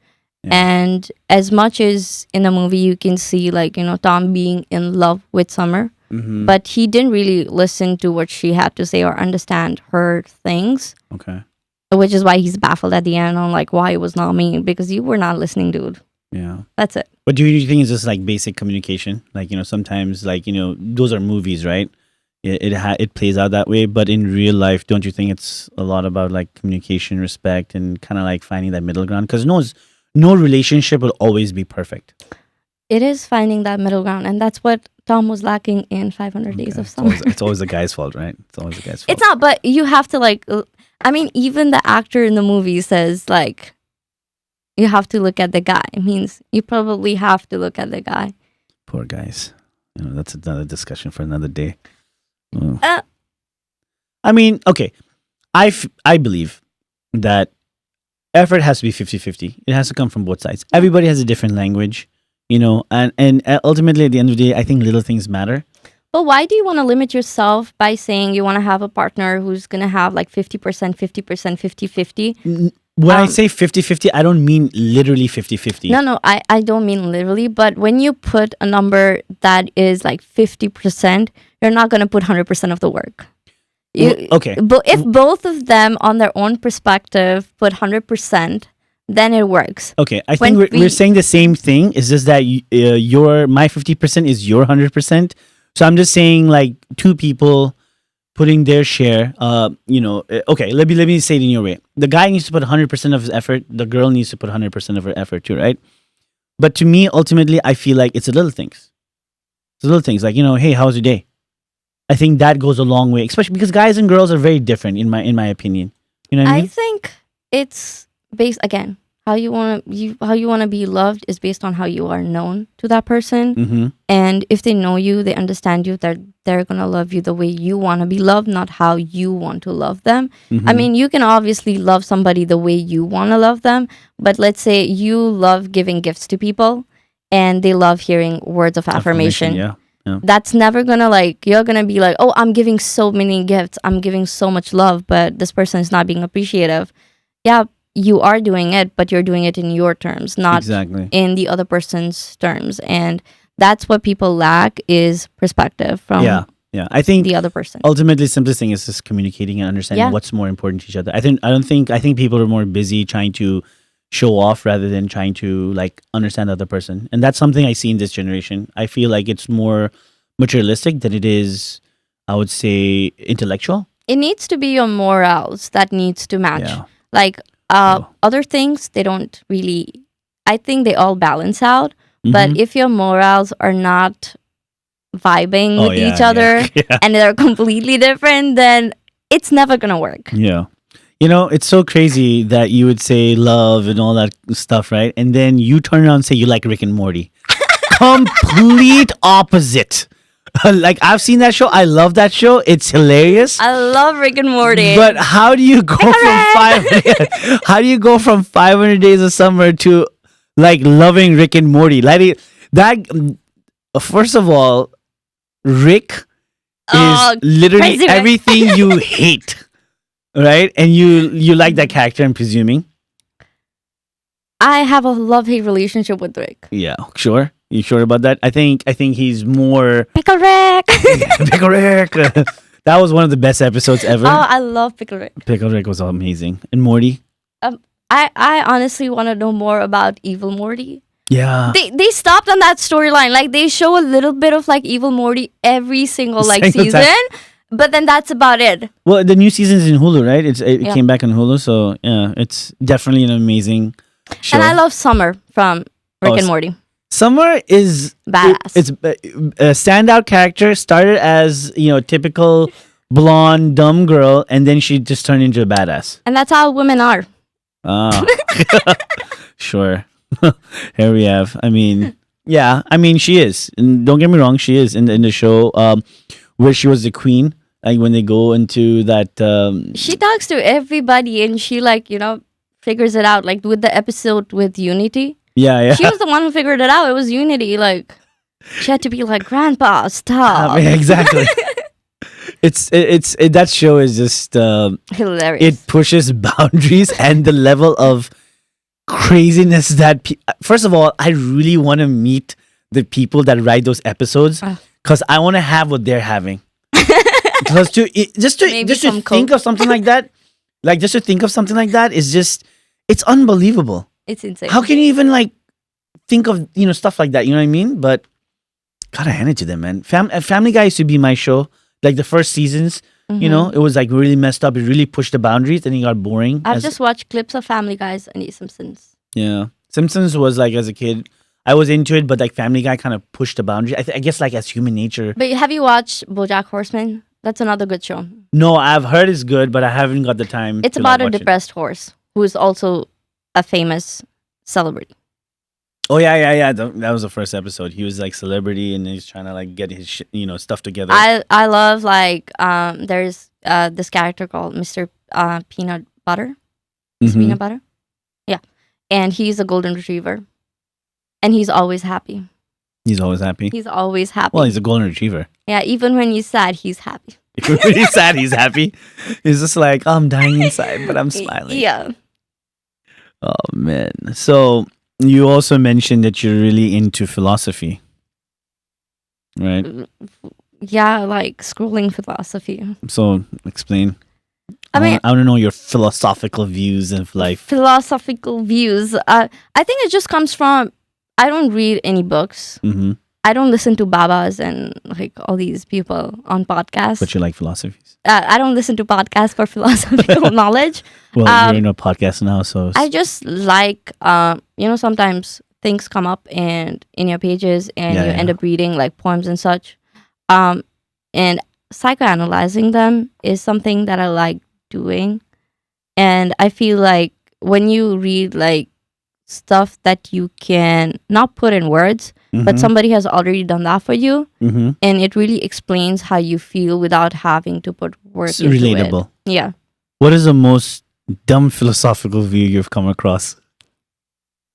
Yeah. And as much as in the movie you can see like, you know, Tom being in love with Summer, Mm-hmm. but he didn't really listen to what she had to say or understand her things, Okay. which is why he's baffled at the end on like why it was not me, because you were not listening, dude. Yeah. That's it. But do you think it's just like basic communication? Like, sometimes like, those are movies, right? It plays out that way. But in real life, don't you think it's a lot about like communication, respect, and kind of like finding that middle ground? Because no relationship will always be perfect. It is finding that middle ground, and that's what Tom was lacking in 500 Days of It's Summer. it's always the guy's fault, right? It's always the guy's fault. It's not, but you have to like. I mean, even the actor in the movie says like, you have to look at the guy. It means you probably have to look at the guy. Poor guys. That's another discussion for another day. Oh. I mean, okay. I believe that effort has to be 50-50. It has to come from both sides. Everybody has a different language, and ultimately at the end of the day, I think little things matter. But why do you want to limit yourself by saying you want to have a partner who's going to have like 50%, 50%, 50-50? When I say 50-50, I don't mean literally 50-50. No, I don't mean literally. But when you put a number that is like 50%, you're not going to put 100% of the work. Okay. But if both of them on their own perspective put 100%, then it works. Okay, I think we're saying the same thing. It's just that my 50% is your 100%. So I'm just saying like two people putting their share. Okay, let me say it in your way. The guy needs to put 100% of his effort. The girl needs to put 100% of her effort too, right? But to me, ultimately, I feel like it's the little things. It's the little things like, hey, how was your day? I think that goes a long way, especially because guys and girls are very different in my opinion. You know what I mean? I think it's based again. How you want to be loved is based on how you are known to that person. Mm-hmm. And if they know you, they understand you, they're going to love you the way you want to be loved, not how you want to love them. Mm-hmm. I mean, you can obviously love somebody the way you want to love them, but let's say you love giving gifts to people and they love hearing words of affirmation. Yeah. That's never going to you're going to be like, oh, I'm giving so many gifts, I'm giving so much love, but this person is not being appreciative. Yeah, you are doing it, but you're doing it in your terms, not exactly in the other person's terms. And that's what people lack is perspective from I think the other person. Ultimately, the simplest thing is just communicating and understanding what's more important to each other. I think people are more busy trying to show off rather than trying to understand the other person. And that's something I see in this generation. I feel like it's more materialistic than it is, I would say, intellectual. It needs to be your morals that needs to match. Yeah. Other things, they don't really, I think they all balance out. Mm-hmm. But if your morals are not vibing with each other and they're completely different, then it's never going to work. Yeah. It's so crazy that you would say love and all that stuff, right? And then you turn around and say you like Rick and Morty. Complete opposite. I've seen that show. I love that show. It's hilarious. I love Rick and Morty. But how do you go how do you go from 500 Days of Summer to loving Rick and Morty? First of all, Rick is literally everything you hate. Right? And you like that character, I'm presuming. I have a love-hate relationship with Rick. Yeah, sure. You sure about that? I think he's more Pickle Rick. Pickle Rick. That was one of the best episodes ever. Oh, I love Pickle Rick. Pickle Rick was amazing. And Morty? I honestly want to know more about Evil Morty. Yeah. They stopped on that storyline. They show a little bit of Evil Morty every single season. Time. But then that's about it. Well, the new season is in Hulu, right? It came back on Hulu, so yeah, it's definitely an amazing show. And I love Summer from Rick and Morty. Summer is badass. It's a standout character. Started as typical blonde dumb girl, and then she just turned into a badass. And that's how women are. Sure. Here we have. I mean, she is. And don't get me wrong, she is in the show. Where she was the queen, when they go into that. She talks to everybody, and she figures it out. With the episode with Unity. Yeah. She was the one who figured it out. It was Unity. She had to be Grandpa, stop. Exactly. It's that show is just hilarious. It pushes boundaries and the level of craziness that. First of all, I really want to meet the people that write those episodes. Because I want to have what they're having. just to think of something like that. Just to think of something like that is just, it's unbelievable. It's insane. How can you even think of stuff like that? You know what I mean? But gotta hand it to them, man. Family Guy used to be my show. The first seasons, it was really messed up. It really pushed the boundaries, and it got boring. I've just watched clips of Family Guys and The Simpsons. Yeah, Simpsons was as a kid. I was into it, but like Family Guy kind of pushed the boundary. I guess like as human nature. But have you watched BoJack Horseman? That's another good show. No, I've heard it's good, but I haven't got the time. It's to, about like, a watch it. depressed horse who is also a famous celebrity. Oh yeah. That was the first episode. He was like celebrity, and he's trying to like get his stuff together. I love like there's this character called Mr. Peanut Butter. Mr. Mhm. Peanut Butter. Yeah, and he's a golden retriever, and he's always happy. He's always happy. He's always happy. Well, he's a golden retriever. Yeah, even when he's sad, he's happy. When he's sad, he's happy. He's just like, oh, I'm dying inside, but I'm smiling. Yeah. Oh man. So you also mentioned that you're really into philosophy, right? Yeah, like scrolling philosophy. So explain. I mean, I want to know your philosophical views of life. philosophical views. I think it just comes from I don't read any books. Mm-hmm. I don't listen to babas and like all these people on podcasts. But you like philosophies. I don't listen to podcasts for philosophical knowledge. Well, Um, you're in a podcast now, so I just like, sometimes things come up and in your pages and Yeah, you yeah. end up reading like poems and such. And psychoanalyzing them is something that I like doing. And I feel like when you read like stuff that you can not put in words, but somebody has already done that for you, mm-hmm. and it really explains how you feel without having to put work It's into relatable. it. Yeah. What is the most dumb philosophical view you've come across?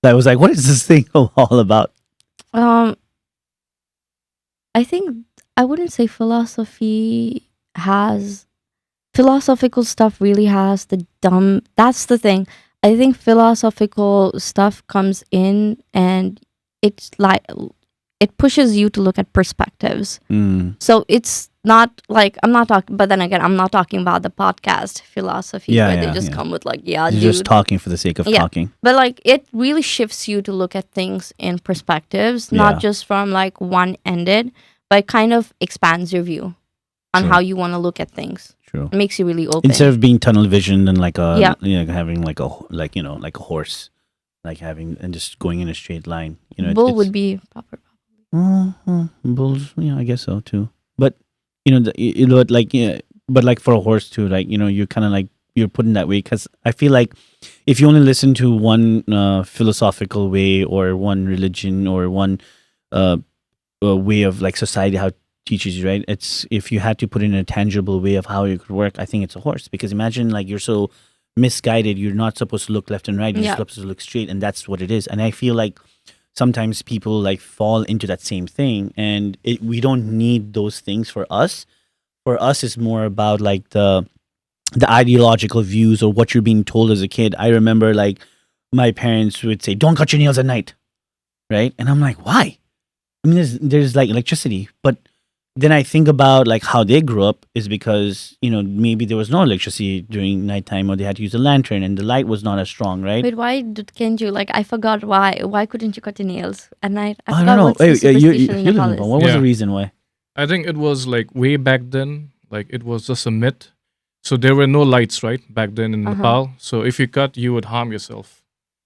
That was like, what is this thing all about? I think I wouldn't say philosophical stuff really has the dumb. That's the thing. I think philosophical stuff comes in and it's like it pushes you to look at perspectives. Mm. So it's not like I'm not talking, but then again, I'm not talking about the podcast philosophy Yeah, where yeah, they just yeah. come with like, You're dude. just talking for the sake of Yeah. talking. But like it really shifts you to look at things in perspectives, Yeah. not just from like one ended, but it kind of expands your view on True. how you want to look at things. True. It makes you really open. Instead of being tunnel visioned and like Yeah. having like a horse, like having and just going in a straight line. Bull would be proper. Bulls. Yeah, I guess so too. But but like for a horse too, like you're kind of like you're put in that way because I feel like if you only listen to one philosophical way or one religion or one way of like society how it teaches you, right? It's if you had to put in a tangible way of how it could work, I think it's a horse because imagine like you're so misguided, you're not supposed to look left and right, you're Yeah. supposed to look straight, and that's what it is. And I feel like sometimes people like fall into that same thing, and we don't need those things for us. For us, it's more about like the ideological views or what you're being told as a kid. I remember like my parents would say, "Don't cut your nails at night," right? And I'm like, why? I mean, there's like electricity, but then I think about like how they grew up is because maybe there was no electricity during nighttime or they had to use a lantern and the light was not as strong, right? Wait, why can't you? Like, I forgot why. Why couldn't you cut your nails at night? I forgot don't know. what's the Hey, superstition in you Nepal live in is. What was Yeah. the reason why? I think it was like way back then, like it was just a myth. So there were no lights, right, back then in Uh-huh. Nepal. So if you cut, you would harm yourself.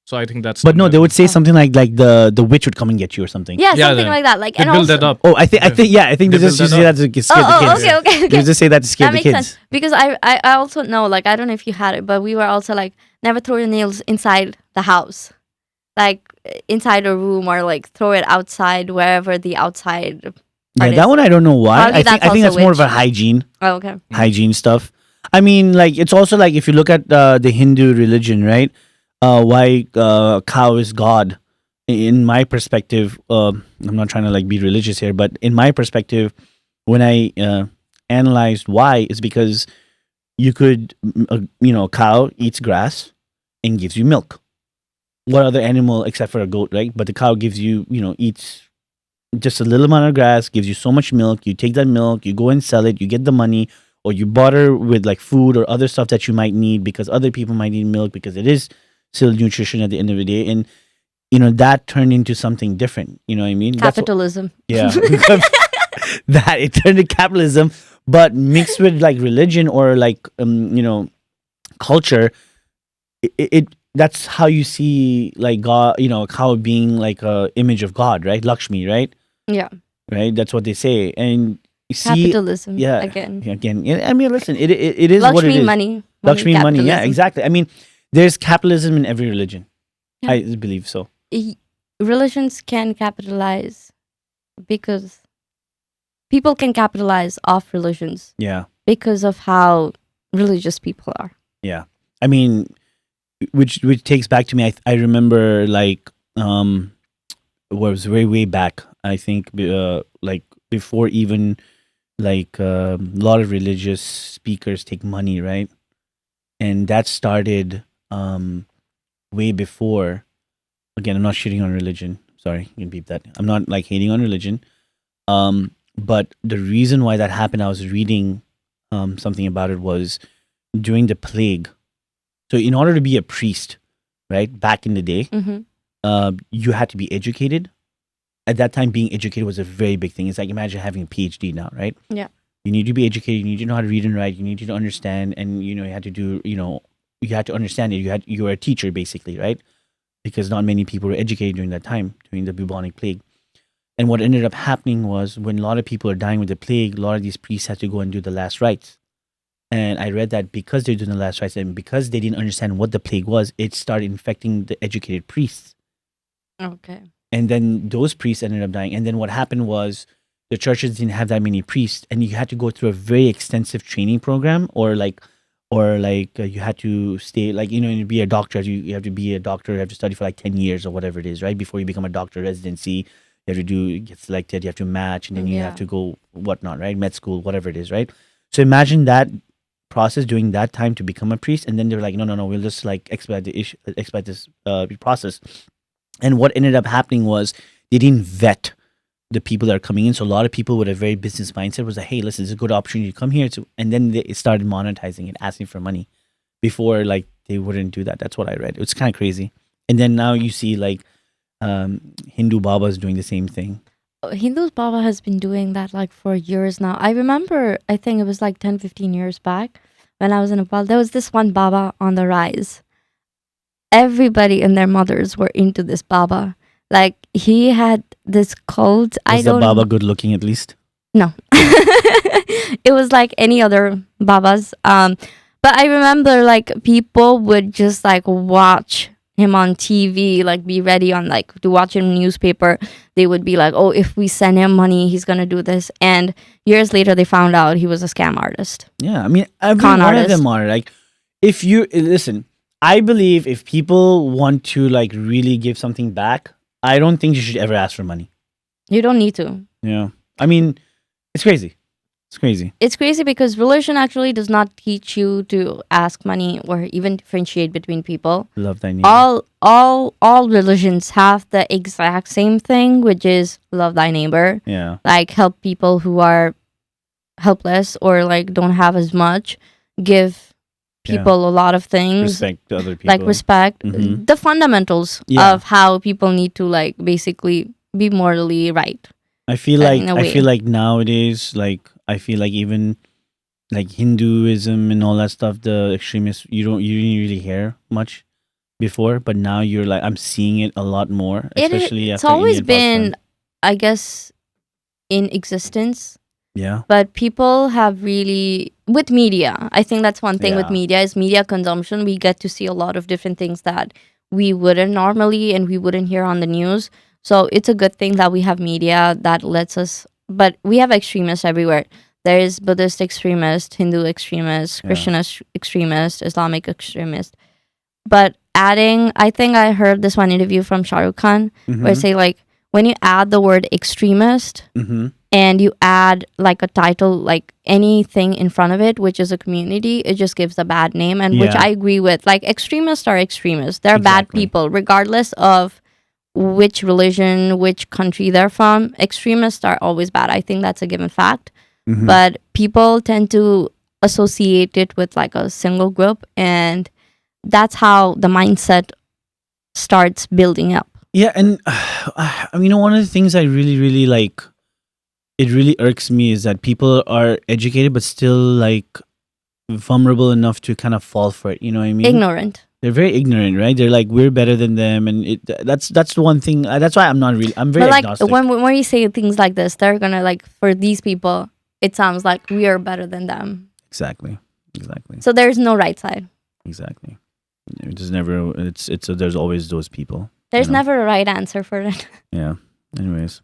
So I think that's. But the no, myth. they would say Oh. something like the witch would come and get you or something. Yeah, Yeah, something yeah. like that. Like, They and build also, that up. Oh, I think Yeah. they They just build say that that to scare the oh, kids. okay, okay, They okay. just say that to scare That the makes kids. sense because I also know, like, I don't know if you had it, but we were also like never throw your nails inside the house, like inside a room, or like throw it outside wherever the outside. Yeah, part that is. one I don't know why. Probably I think that's that's also more of a witch. hygiene Oh, okay. stuff. I mean, like it's also like if you look at the Hindu religion, right? Why cow is God? In my perspective, I'm not trying to like be religious here, but in my perspective, when I analyzed why, is because you could, a cow eats grass and gives you milk. What other animal except for a goat, right? But the cow gives you, eats just a little amount of grass, gives you so much milk. You take that milk, you go and sell it, you get the money, or you barter with like food or other stuff that you might need because other people might need milk because it is still nutrition at the end of the day. And that turned into something different. You know what I mean? That's what- Capitalism. yeah. That it turned to capitalism, but mixed with like religion or like culture, it that's how you see like God, cow being like a image of God, right? Lakshmi, right? Yeah. Right. That's what they say, and you see, Capitalism yeah, again. again. I mean, listen, it is what it Lakshmi is. money. Lakshmi money, yeah, Capitalism. exactly. I mean, there's capitalism in every religion. Yeah. I believe so. Religions can capitalize because people can capitalize off religions Yeah, because of how religious people are. yeah. I mean, which takes back to me. I remember like was way back. I think like before even like a lot of religious speakers take money, right? And that started way before. Again, I'm not shitting on religion. Sorry, you can beep that. I'm not like hating on religion. But the reason why that happened, I was reading something about it, was during the plague. So in order to be a priest, right, back in the day, you had to be educated. At that time, being educated was a very big thing. It's like, imagine having a PhD now, right? Yeah. You need to be educated. You need to know how to read and write. You need to understand, and you had to do, you had to understand it. You were a teacher basically, right? Because not many people were educated during that time, during the bubonic plague. And what ended up happening was, when a lot of people are dying with the plague, a lot of these priests had to go and do the last rites. And I read that because they're doing the last rites and because they didn't understand what the plague was, it started infecting the educated priests. Okay. And then those priests ended up dying. And then what happened was, the churches didn't have that many priests, and you had to go through a very extensive training program, or you had to stay, like, to be a doctor. You have to be a doctor. You have to study for like 10 years or whatever it is, right? Before you become a doctor residency, you have to get selected, you have to match, and then you have to go whatnot, right? Med school, whatever it is, right? So imagine that process during that time to become a priest, and then they're like, no, we'll just like expedite this process. And what ended up happening was, they didn't vet the people that are coming in. So a lot of people with a very business mindset was like, hey, listen, this is a good opportunity to come here to, and then they started monetizing it, asking for money. Before, like, they wouldn't do that. That's what I read. It's kind of crazy. And then now you see like Hindu Babas doing the same thing. Hindu Baba has been doing that like for years now. I remember, I think it was like 10, 15 years back when I was in Nepal, there was this one Baba on the rise. Everybody and their mothers were into this Baba. Like, he had this cult. Was the Baba good looking at least? No. It was like any other Babas. But I remember like people would just like watch him on TV, like be ready on like to watch him in newspaper. They would be like, oh, if we send him money, he's gonna do this. And years later they found out he was a scam artist. Yeah, I mean, every Con one artist. of them are like, if you listen, I believe if people want to like really give something back, I don't think you should ever ask for money. You don't need to. Yeah. I mean, it's crazy. It's crazy. It's crazy because religion actually does not teach you to ask money or even differentiate between people. Love thy neighbor. All religions have the exact same thing, which is love thy neighbor. Yeah. Like, help people who are helpless or like don't have as much. Give people a lot of things. Respect other people. Like respect. Mhm. The fundamentals Yeah. of how people need to like basically be morally right. I feel in a way. like nowadays, like, I feel like even like Hinduism and all that stuff, the extremists, you didn't really hear much before, but now you're like, I'm seeing it a lot more, especially It's after always India and been, I guess, in existence. Pakistan. Yeah. But people have really, with media, I think that's one thing with Yeah. media is media consumption. We get to see a lot of different things that we wouldn't normally and we wouldn't hear on the news. So it's a good thing that we have media that lets us, but we have extremists everywhere. There is Buddhist extremist, Hindu extremist, Yeah. Christian extremist, Islamic extremist. But adding, I think I heard this one interview from Shah Rukh Khan where Mhm. say like, when you add the word extremist, Mhm. and you add like a title, like anything in front of it, which is a community, it just gives a bad name. And which Yeah. I agree with. Like, extremists are extremists. They're bad Exactly. people, regardless of which religion, which country they're from. Extremists are always bad. I think that's a given fact. Mhm. But people tend to associate it with like a single group. And that's how the mindset starts building up. Yeah, and I mean, one of the things I really, really like, it really irks me, is that people are educated but still like vulnerable enough to kind of fall for it. You know what I mean? Ignorant. They're very ignorant, right? They're like we're better than them, and that's the one thing. That's why I'm not really. I'm very But like agnostic. when you say things like this, they're gonna like for these people, it sounds like we are better than them. Exactly. So there's no right side. Exactly. It's never. It's. There's always those people. There's you know? never a right answer for it. Yeah. Anyways.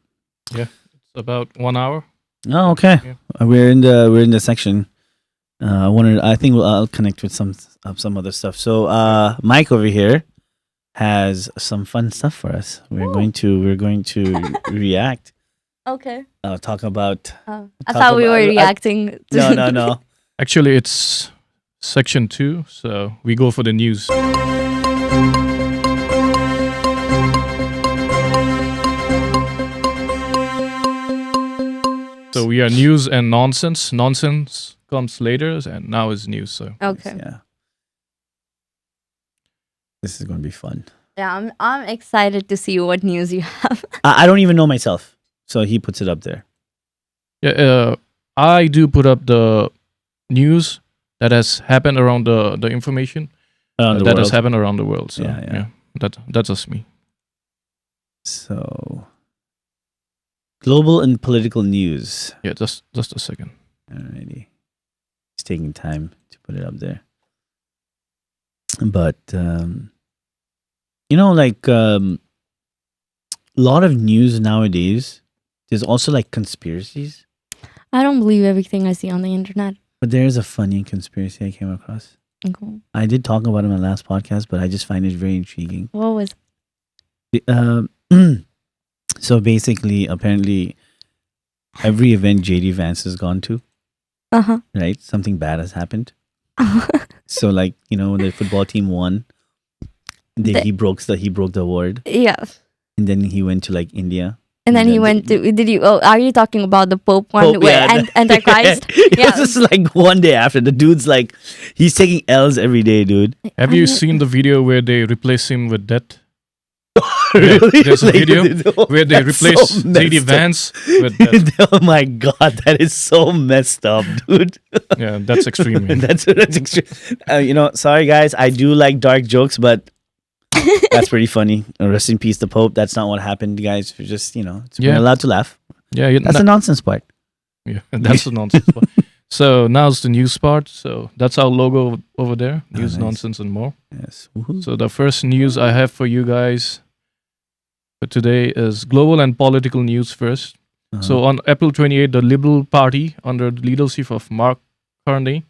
It's about 1 hour. Oh, okay. Yeah. We're in the section. I think I'll connect with some other stuff. So, Mike over here has some fun stuff for us. We're going to react. Okay. Talk about. I thought we were reacting. No. Actually, it's section 2, so we go for the news. So we are news and nonsense. Nonsense comes later, and now is news. So Okay. Yeah. This is going to be fun. Yeah, I'm excited to see what news you have. I don't even know myself, so he puts it up there. yeah, I do put up the news that has happened around the information Around the that world. has happened around the world. So Yeah. that's just me. So, global and political news. Yeah, just a second. Alrighty. He's taking time to put it up there. But like a lot of news nowadays, there's also like conspiracies. I don't believe everything I see on the internet. But there is a funny conspiracy I came across. Okay. I did talk about it in my last podcast, but I just find it very intriguing. What was? So basically, apparently, every event JD Vance has gone to, right? Something bad has happened. So, like, when the football team won, he broke the award, Yeah. and then he went to like India. And then he went to. Did you? Oh, are you talking about the Pope one? Pope, where yeah, Antichrist? It Yeah. was just like one day after. The dude's like, he's taking L's every day, dude. Have you seen the video where they replace him with death? Really? There's a Like, video where they that's replace so JD messed up. Vance with death. Oh my god, that is so messed up, dude. Yeah, that's extreme. man. that's extreme. Sorry guys, I do like dark jokes, but that's pretty funny. Rest in peace, the Pope. That's not what happened, guys. We're just we're allowed to laugh. Yeah, That's the nonsense part. yeah, that's the nonsense part. So now's the news part. So that's our logo over there. News, nice. nonsense, and more. Yes. Woohoo. So the first news I have for you guys for today is global and political news first. So on April 28, the Liberal Party, under the leadership of Mark Carney,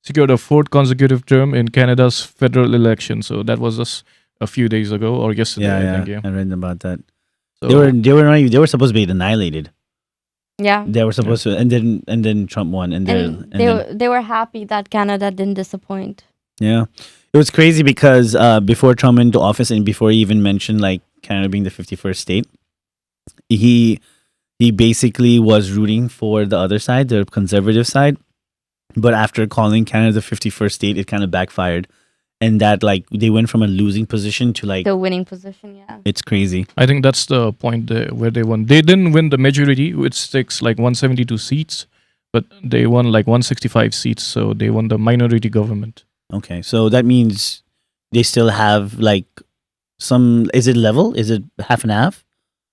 secured a fourth consecutive term in Canada's federal election. So that was just a few days ago or yesterday, I think. Yeah. I read about that. So, They were supposed to be annihilated. Yeah. They were supposed to, and then Trump won, and They were happy that Canada didn't disappoint. yeah, it was crazy because before Trump went into office and before he even mentioned like Canada being the 51st state, he basically was rooting for the other side, the conservative side. But after calling Canada the 51st state, it kind of backfired, and that like they went from a losing position to like The winning position, yeah. it's crazy. I think that's the point there where they won. They didn't win the majority, which takes like 172 seats, but they won like 165 seats. So they won the minority government. Okay, so that means they still have like some. Is it level? Is it half and half?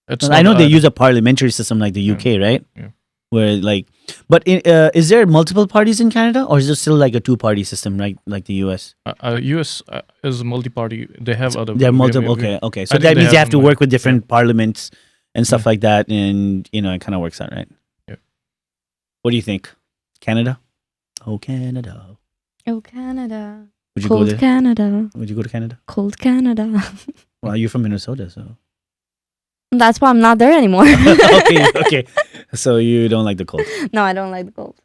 It's I know not, they use a parliamentary system like the UK, right? Yeah. Where like, but is there multiple parties in Canada, or is it still like a two-party system, right? Like the US? US is multi-party. They have other. There are multiple. we- Okay. So think that they means you have have to them, work with different parliaments and stuff Yeah. like that, and it kind of works out, right? Yeah. What do you think, Canada? Oh, Canada. Oh, Canada. Would you go Cold there? Canada. Would you go to Canada? Cold Canada. Well, you're from Minnesota, so. That's why I'm not there anymore. okay. So you don't like the cold. No, I don't like the cold.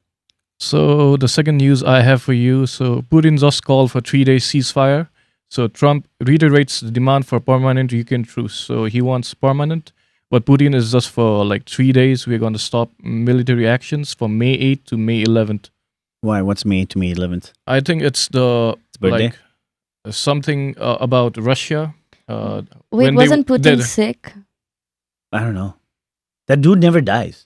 So the second news I have for you. So Putin just called for 3-day ceasefire. So Trump reiterates the demand for permanent Ukraine truce. So he wants permanent, but Putin is just for like 3 days. We're going to stop military actions from May 8th to May 11th. Why? What's May to May 11th? I think it's the It's birthday. like something about Russia. Wait, when they wasn't Putin did- sick? I don't know. That dude never dies.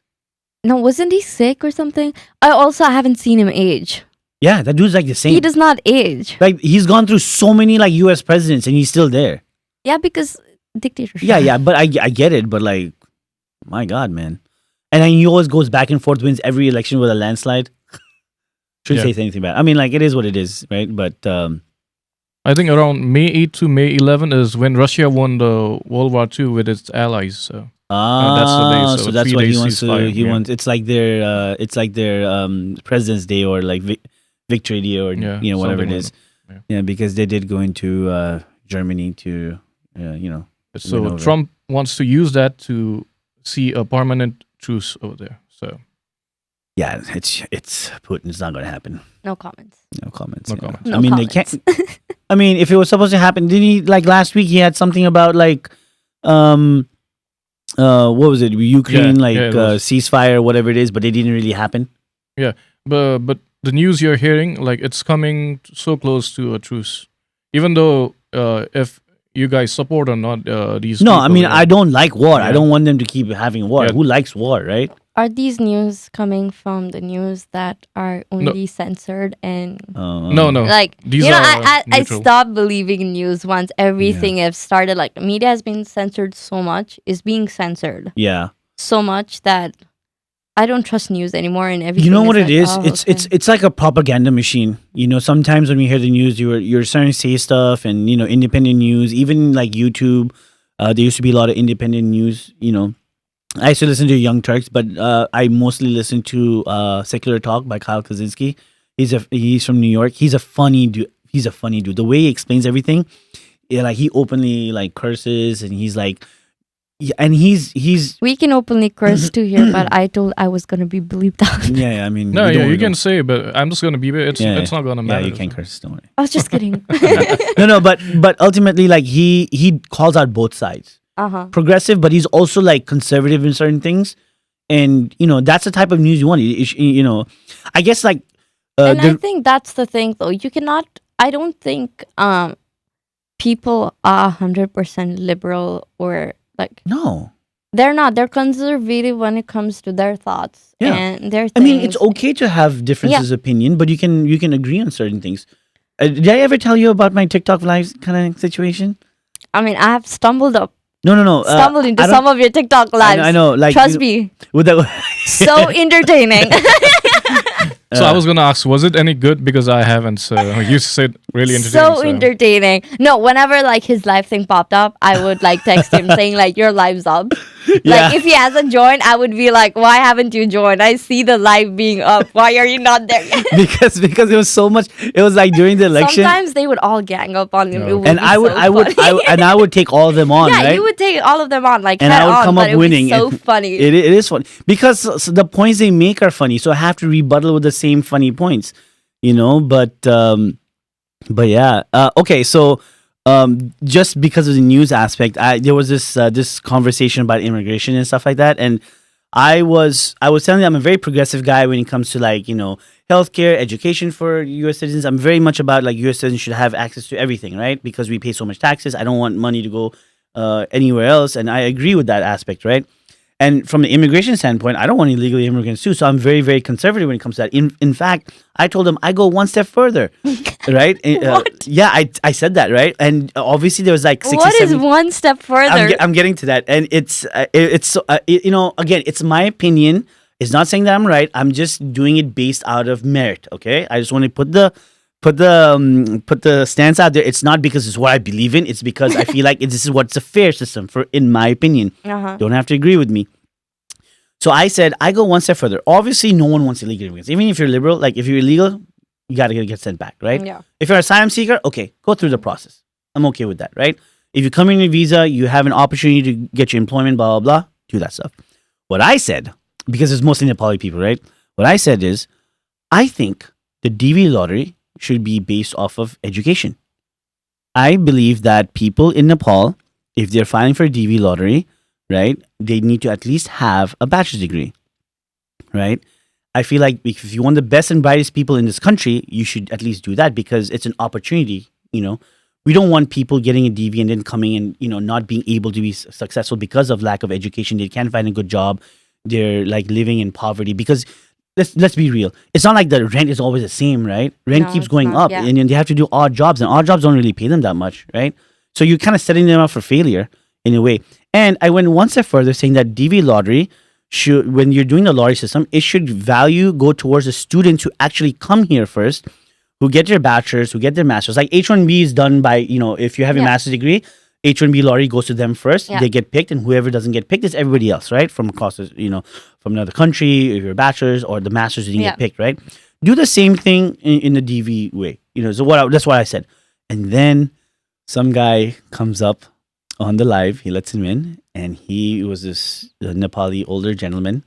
No, wasn't he sick or something? I haven't seen him age. Yeah, that dude's like the same. He does not age. Like he's gone through so many like U.S. presidents, and he's still there. Yeah, because dictatorship. Yeah, but I get it. But like, my God, man. And then he always goes back and forth, wins every election with a landslide. Shouldn't Yeah. say anything bad. I mean, like it is what it is, right? But I think around May 8 to May 11 is when Russia won the World War II with its allies. So that's the day, so so that's 3 what he days wants to. ceasefire, He yeah. wants. It's like their President's Day or like Victory Day or Yeah, whatever it something is. like Yeah, because they did go into Germany to So win over. Trump wants to use that to see a permanent truce over there. So Yeah, it's Putin. It's not going to happen. No comments. No comments. No yeah. comments. No I mean, comments. they can't. I mean, if it was supposed to happen, didn't he? Like last week, he had something about like, what was it? Ukraine, Yeah, it was. ceasefire, whatever it is, but it didn't really happen. but the news you're hearing, like it's coming so close to a truce. Even though if you guys support or not these No, people, I mean, yeah. I don't like war. I Yeah. don't want them to keep having war. Yeah. Who likes war, right? Are these news coming from the news that are only censored and No, like These you know, are I neutral. stopped believing news once everything has started. Like the media has been censored so much, is being censored Yeah. so much that I don't trust news anymore. And everything. You know what like, it is? oh, It's like a propaganda machine. You know, sometimes when we hear the news, you're starting to say stuff, and independent news, even like YouTube. There used to be a lot of independent news. I used to listen to Young Turks, but I mostly listen to Secular Talk by Kyle Kaczynski. He's from New York. He's a funny dude. The way he explains everything, yeah, like he openly like curses, and he's like, yeah, and he's we can openly curse too here, but I told I was gonna be bleeped out. yeah. I mean, No, we don't yeah, you wanna can go- say, but I'm just gonna be. It's Yeah, not gonna Yeah, matter. you can't curse. Don't worry. I was just kidding. No, but ultimately, like he calls out both sides. Progressive, but he's also like conservative in certain things, and that's the type of news you want. I guess like And I think that's the thing, though. You cannot. I don't think people are 100% liberal or like no. they're not. They're conservative when it comes to their thoughts Yeah. and their. I mean, it's things. okay to have differences of opinion, but you can agree on certain things. Did I ever tell you about my TikTok live kind of situation? I mean, I have stumbled No. into I don't- some of your TikTok lives. I know. Like Trust me, With the, so entertaining. So I was gonna ask, was it any good? Because I haven't. So you said really entertaining. So entertaining. No, whenever like his live thing popped up, I would like text him saying like your live's up. Yeah. Like if he hasn't joined, I would be like, why haven't you joined? I see the live being up. Why are you not there yet? because it was so much. It was like during the election, Sometimes they would all gang up on him. Yeah. It would and be I would so I would take all of them on. yeah, right? you would take all of them on like And I head would on, come but up it would winning, be so and funny. It is funny because the points they make are funny, so I have to rebuttal with the same funny points, But yeah, okay. So just because of the news aspect, there was this conversation about immigration and stuff like that, and I was telling them I'm a very progressive guy when it comes to like healthcare, education for U.S. citizens. I'm very much about like U.S. citizens should have access to everything, right? Because we pay so much taxes. I don't want money to go anywhere else, and I agree with that aspect, right? And from the immigration standpoint, I don't want illegal immigrants too. So I'm very, very conservative when it comes to that. In fact, I told them I go one step further, right? What? Yeah, I said that, right? And obviously there was like 60, What is 70 one step further? I'm getting to that, and it's again, it's my opinion. It's not saying that I'm right. I'm just doing it based out of merit. Okay, I just want to put the stance out there. It's not because it's what I believe in. It's because I feel like this is what's a fair system for, in my opinion. Don't have to agree with me. So I said I go one step further. Obviously, no one wants illegal immigrants. Even if you're liberal, like if you're illegal, you got to get sent back, right? Yeah. If you're an asylum seeker, okay, go through the process. I'm okay with that, right? If you come in with a visa, you have an opportunity to get your employment, blah, blah, blah, do that stuff. What I said, because it's mostly Nepali people, right? What I said is, I think the DV lottery should be based off of education. I believe that people in Nepal, if they're filing for a DV lottery, right, they need to at least have a bachelor's degree, right? I feel like if you want the best and brightest people in this country, you should at least do that because it's an opportunity, We don't want people getting a DV and then coming and, not being able to be successful because of lack of education. They can't find a good job. They're like living in poverty because let's be real. It's not like the rent is always the same, right? Rent No, keeps it's going not, up, yeah. and then they have to do odd jobs, and odd jobs don't really pay them that much, right? So you're kind of setting them up for failure in a way. And I went one step further, saying that DV lottery should, when you're doing the lottery system, it should go towards the students who actually come here first, who get their bachelors, who get their masters. Like H1B is done by, if you have a Yeah. master's degree, H1B lottery goes to them first. Yeah. They get picked, and whoever doesn't get picked is everybody else, right? From across, from another country, if you're a bachelor's or the masters didn't Yeah. get picked, right? Do the same thing in the DV way, So that's what I said. And then some guy comes up on the live. He lets him in, and he was this Nepali older gentleman.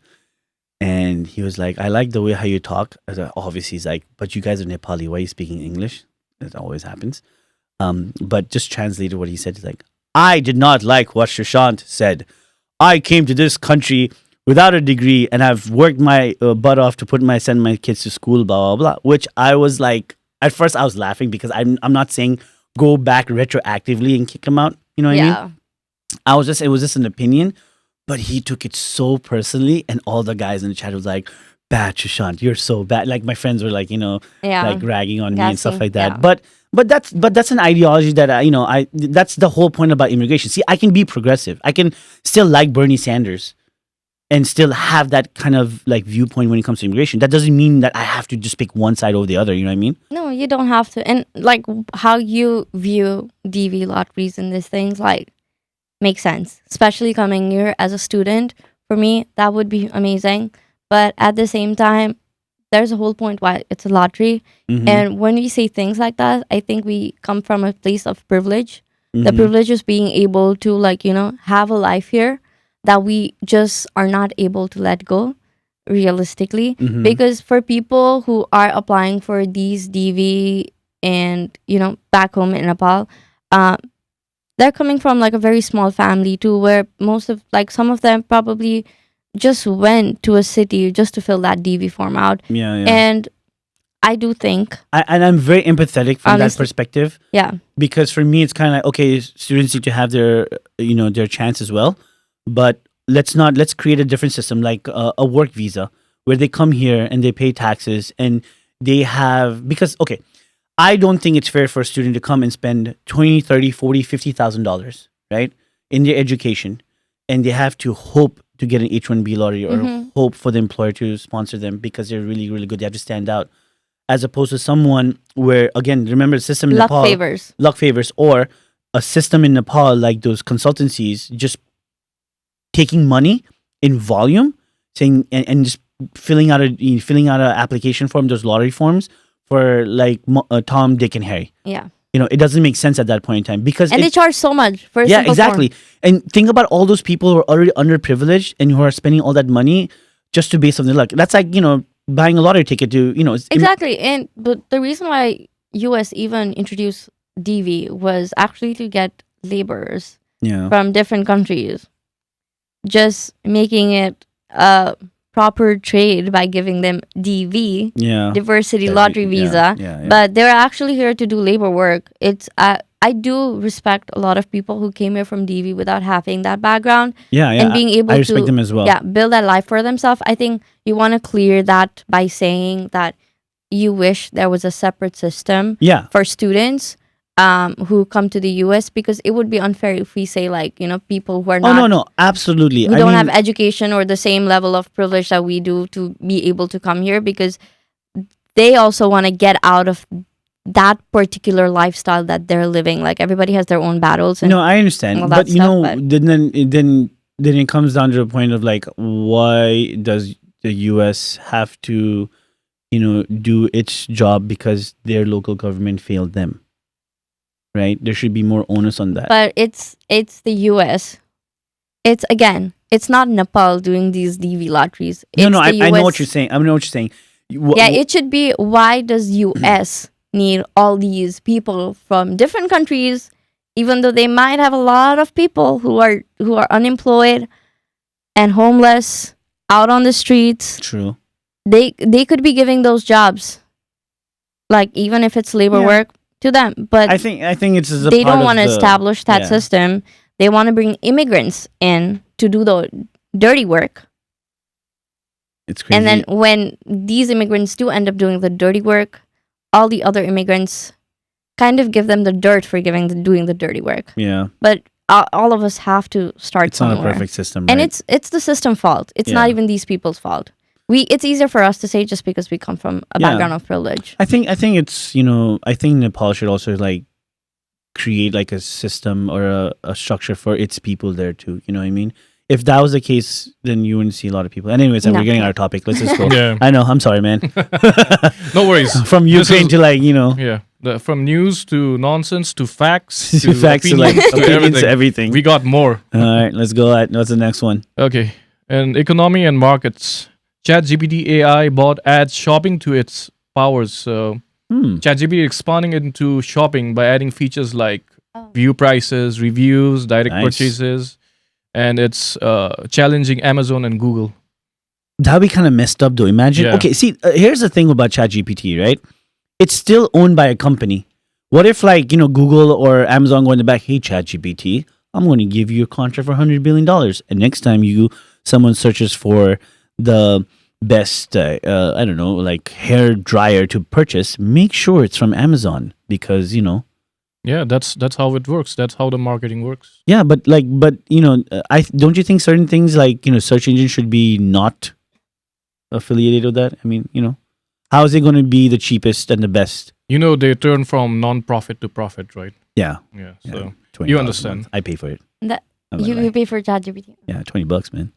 And he was like, I like the way how you talk. Obviously, he's like, but you guys are Nepali. Why are you speaking English? That always happens. But just translated what he said. He's like, I did not like what Shashant said. I came to this country without a degree, and I've worked my butt off to send my kids to school, blah, blah, blah. Which I was like, at first I was laughing because I'm not saying go back retroactively and kick him out. You know what I mean? Yeah. It was just an opinion, but he took it so personally, and all the guys in the chat was like, bad Shashant, you're so bad. Like my friends were like, Yeah. like ragging on me and stuff Gassing, like that. yeah. But that's an ideology that that's the whole point about immigration. See, I can be progressive. I can still like Bernie Sanders and still have that kind of like viewpoint when it comes to immigration. That doesn't mean that I have to just pick one side over the other. You know what I mean? No, you don't have to. And like how you view DV lotteries and these things, like, makes sense. Especially coming here as a student, for me, that would be amazing. But at the same time, there's a whole point why it's a lottery. Mhm. And when we say things like that, I think we come from a place of privilege. The Mhm. privilege is being able to, like, have a life here that we just are not able to let go realistically. Mhm. Because for people who are applying for these DV and, back home in Nepal, they're coming from like a very small family too, where some of them probably just went to a city just to fill that DV form out. Yeah, yeah. And I do think, And I'm very empathetic from that Honestly- perspective. yeah, Because for me it's kind of like, okay, students need to have their their chance as well, but let's create a different system, like a work visa, where they come here and they pay taxes, and they have, because okay, I don't think it's fair for a student to come and spend 20, 30, 40, $50,000, right, in their education, and they have to hope to get an H1B lottery or Mhm. hope for the employer to sponsor them because they're really, really good. They have to stand out, as opposed to someone where, again, remember the system in luck Nepal, favors. luck favors, or a system in Nepal like those consultancies just taking money in volume, saying and just filling out a application form, those lottery forms for like Tom, Dick, and Harry. Yeah. It doesn't make sense at that point in time because And they charge so much for a yeah, simple exactly. form. And think about all those people who are already underprivileged and who are spending all that money just to base on their luck. That's like buying a lottery ticket to Exactly. And but the reason why US even introduced DV was actually to get laborers yeah. from different countries, just making it a proper trade by giving them DV, Yeah. diversity Yeah, lottery yeah, visa. yeah. But they're actually here to do labor work. It's I do respect a lot of people who came here from DV without having that background yeah, and being able I to respect them as well. build that life for themselves. I think you want to clear that by saying that you wish there was a separate system Yeah. for students who come to the US, because it would be unfair if we say, like, people who are Oh not no, absolutely. who I don't mean, have education or the same level of privilege that we do to be able to come here, because they also want to get out of that particular lifestyle that they're living. Like, everybody has their own battles. And no, I understand, all but that stuff, but- then it comes down to the point of like, why does the U.S. have to, do its job because their local government failed them? Right? There should be more onus on that. But it's the US. It's not Nepal doing these DV lotteries. It's No, I the know US. what you're saying. I know what you're saying. Yeah, it should be, why does US need all these people from different countries, even though they might have a lot of people who are unemployed and homeless out on the streets. True. They could be giving those jobs, like, even if it's labor Yeah. work, to them. But I think it's as a they part don't of want to the- establish that yeah. system. They want to bring immigrants in to do the dirty work. It's crazy. And then when these immigrants do end up doing the dirty work, all the other immigrants kind of give them the dirt for doing the dirty work. yeah, But all of us have to start it's not somewhere. a perfect system, right? And it's the system fault. It's not Yeah. even these people's fault. It's easier for us to say just because we come from a Yeah. background of privilege. I think it's I think Nepal should also like create like a system or a structure for its people there too. You know what I mean? If that was the case, then you wouldn't see a lot of people. And anyways, No. we're getting our topic. Let's just go. Yeah. I know. I'm sorry, man. No worries. From This Ukraine is- to like Yeah. From news to nonsense to facts to facts to like opinions everything. to everything. We got more. All right, let's go. What's the next one? Okay. And economy and markets. ChatGPT AI bought adds shopping to its powers. So ChatGPT expanding into shopping by adding features like view prices, reviews, direct Nice. purchases, and it's challenging Amazon and Google. That'd be kind of messed up, though. Imagine. Yeah. Okay, see, here's the thing about ChatGPT, right? It's still owned by a company. What if, like, Google or Amazon go in the back, hey, ChatGPT, I'm going to give you a contract for $100 billion. And next time someone searches for the best, I don't know, like hair dryer to purchase, make sure it's from Amazon because, Yeah, that's how it works. That's how the marketing works. yeah, but I don't you think certain things like search engine should be not affiliated with that? I mean, how is it going to be the cheapest and the best? They turn from non-profit to profit, right? Yeah, Yeah. yeah, So $20 you a understand. month. I pay for it. That I'm not you lying. pay for ChatGPT. Yeah, $20, man.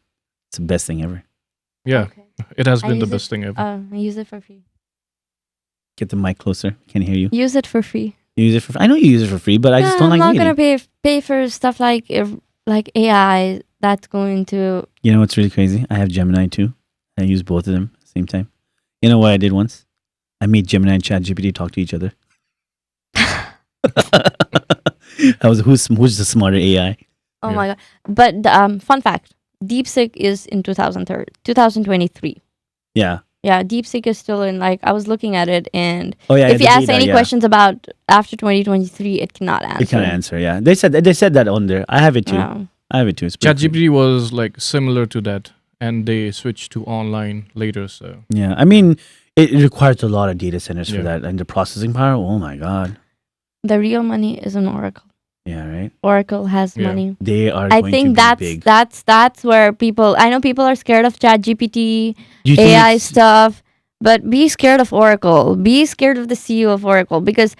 It's the best thing ever. Yeah, Okay. it has I been the use best thing ever. I use it for free. Get the mic closer. Can't hear you. Use it for free. You use it for. I know you use it for free, but I just don't I'm like not reading. gonna pay for stuff like AI that's going to. You know what's really crazy? I have Gemini too. I use both of them at the same time. You know what I did once? I made Gemini and ChatGPT talk to each other. I was who's the smarter AI? Oh Yeah. my god! But fun fact: DeepSeek is in 2023. Yeah. Yeah, DeepSeek is still in. Like I was looking at it, and Oh yeah. if the you ask data, any yeah. questions about after 2023, it cannot answer. it can answer. Yeah. They said that on there. I have it too. Yeah. I have it too. It's pretty cool. ChatGPT was like similar to that, and they switched to online later. So Yeah. I mean, it requires a lot of data centers for Yeah. that, and the processing power. Oh my god. The real money is in Oracle. Yeah. Right. Oracle has Yeah. money. They are. I going think to be big. that's where people. I know people are scared of ChatGPT, Do you think AI it's- stuff, but be scared of Oracle. Be scared of the CEO of Oracle because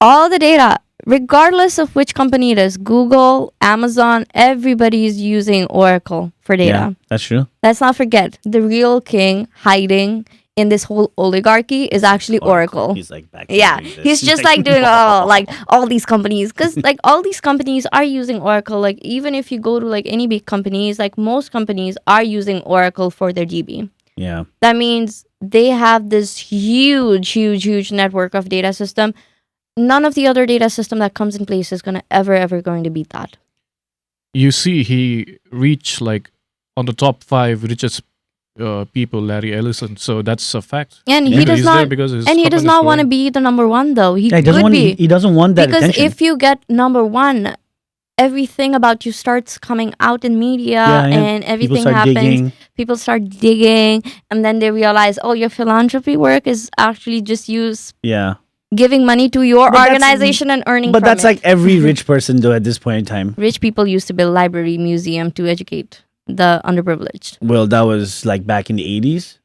all the data, regardless of which company it is, Google, Amazon, everybody is using Oracle for data. Yeah, that's true. Let's not forget the real king hiding in this whole oligarchy is actually Oracle. He's like back. Yeah, there doing this. he's just like doing all these companies because like all these companies are using Oracle. Like even if you go to like any big companies, like most companies are using Oracle for their DB. Yeah. That means they have this huge network of data system. None of the other data system that comes in place is gonna ever going to beat that. you see, he reached like on the top 5 richest people, Larry Ellison. So that's a fact. And Yeah. he does He's there not. because his And he does company's not want to growing. be the number one though. He Yeah, he doesn't could want. be. He doesn't want that Because attention. if you get number one, everything about you starts coming out in media Yeah, yeah. and People everything start happens. digging. People start digging, and then they realize, oh, your philanthropy work is actually just Yeah. giving money to your But that's- organization and earning But from that's it. like every rich person though at this point in time. Rich people used to build library, museum to educate the underprivileged. Well, that was like back in the 80s,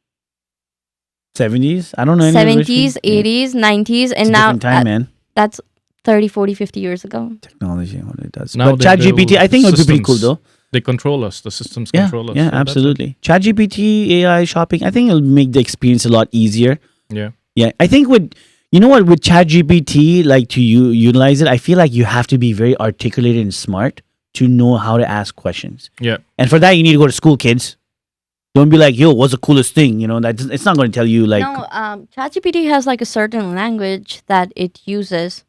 70s. I don't know. Any of the rich 70s, people. Yeah. 80s, 90s, It's and a now different time, man. that's 30, 40, 50 years ago. Technology, what it does. Now But they ChatGPT, build I think it would be pretty cool systems. though. They control us. The systems Yeah, control us. yeah, So that's absolutely. ChatGPT, AI shopping. I think it'll make the experience a lot easier. it. Yeah. Yeah, I think with ChatGPT, like to utilize it, I feel like you have to be very articulated and smart to know how to ask questions. Yeah. And for that, you need to go to school, kids. Don't be like, yo, what's the coolest thing? It's not going to tell you like. No, ChatGPT has like a certain language that it uses.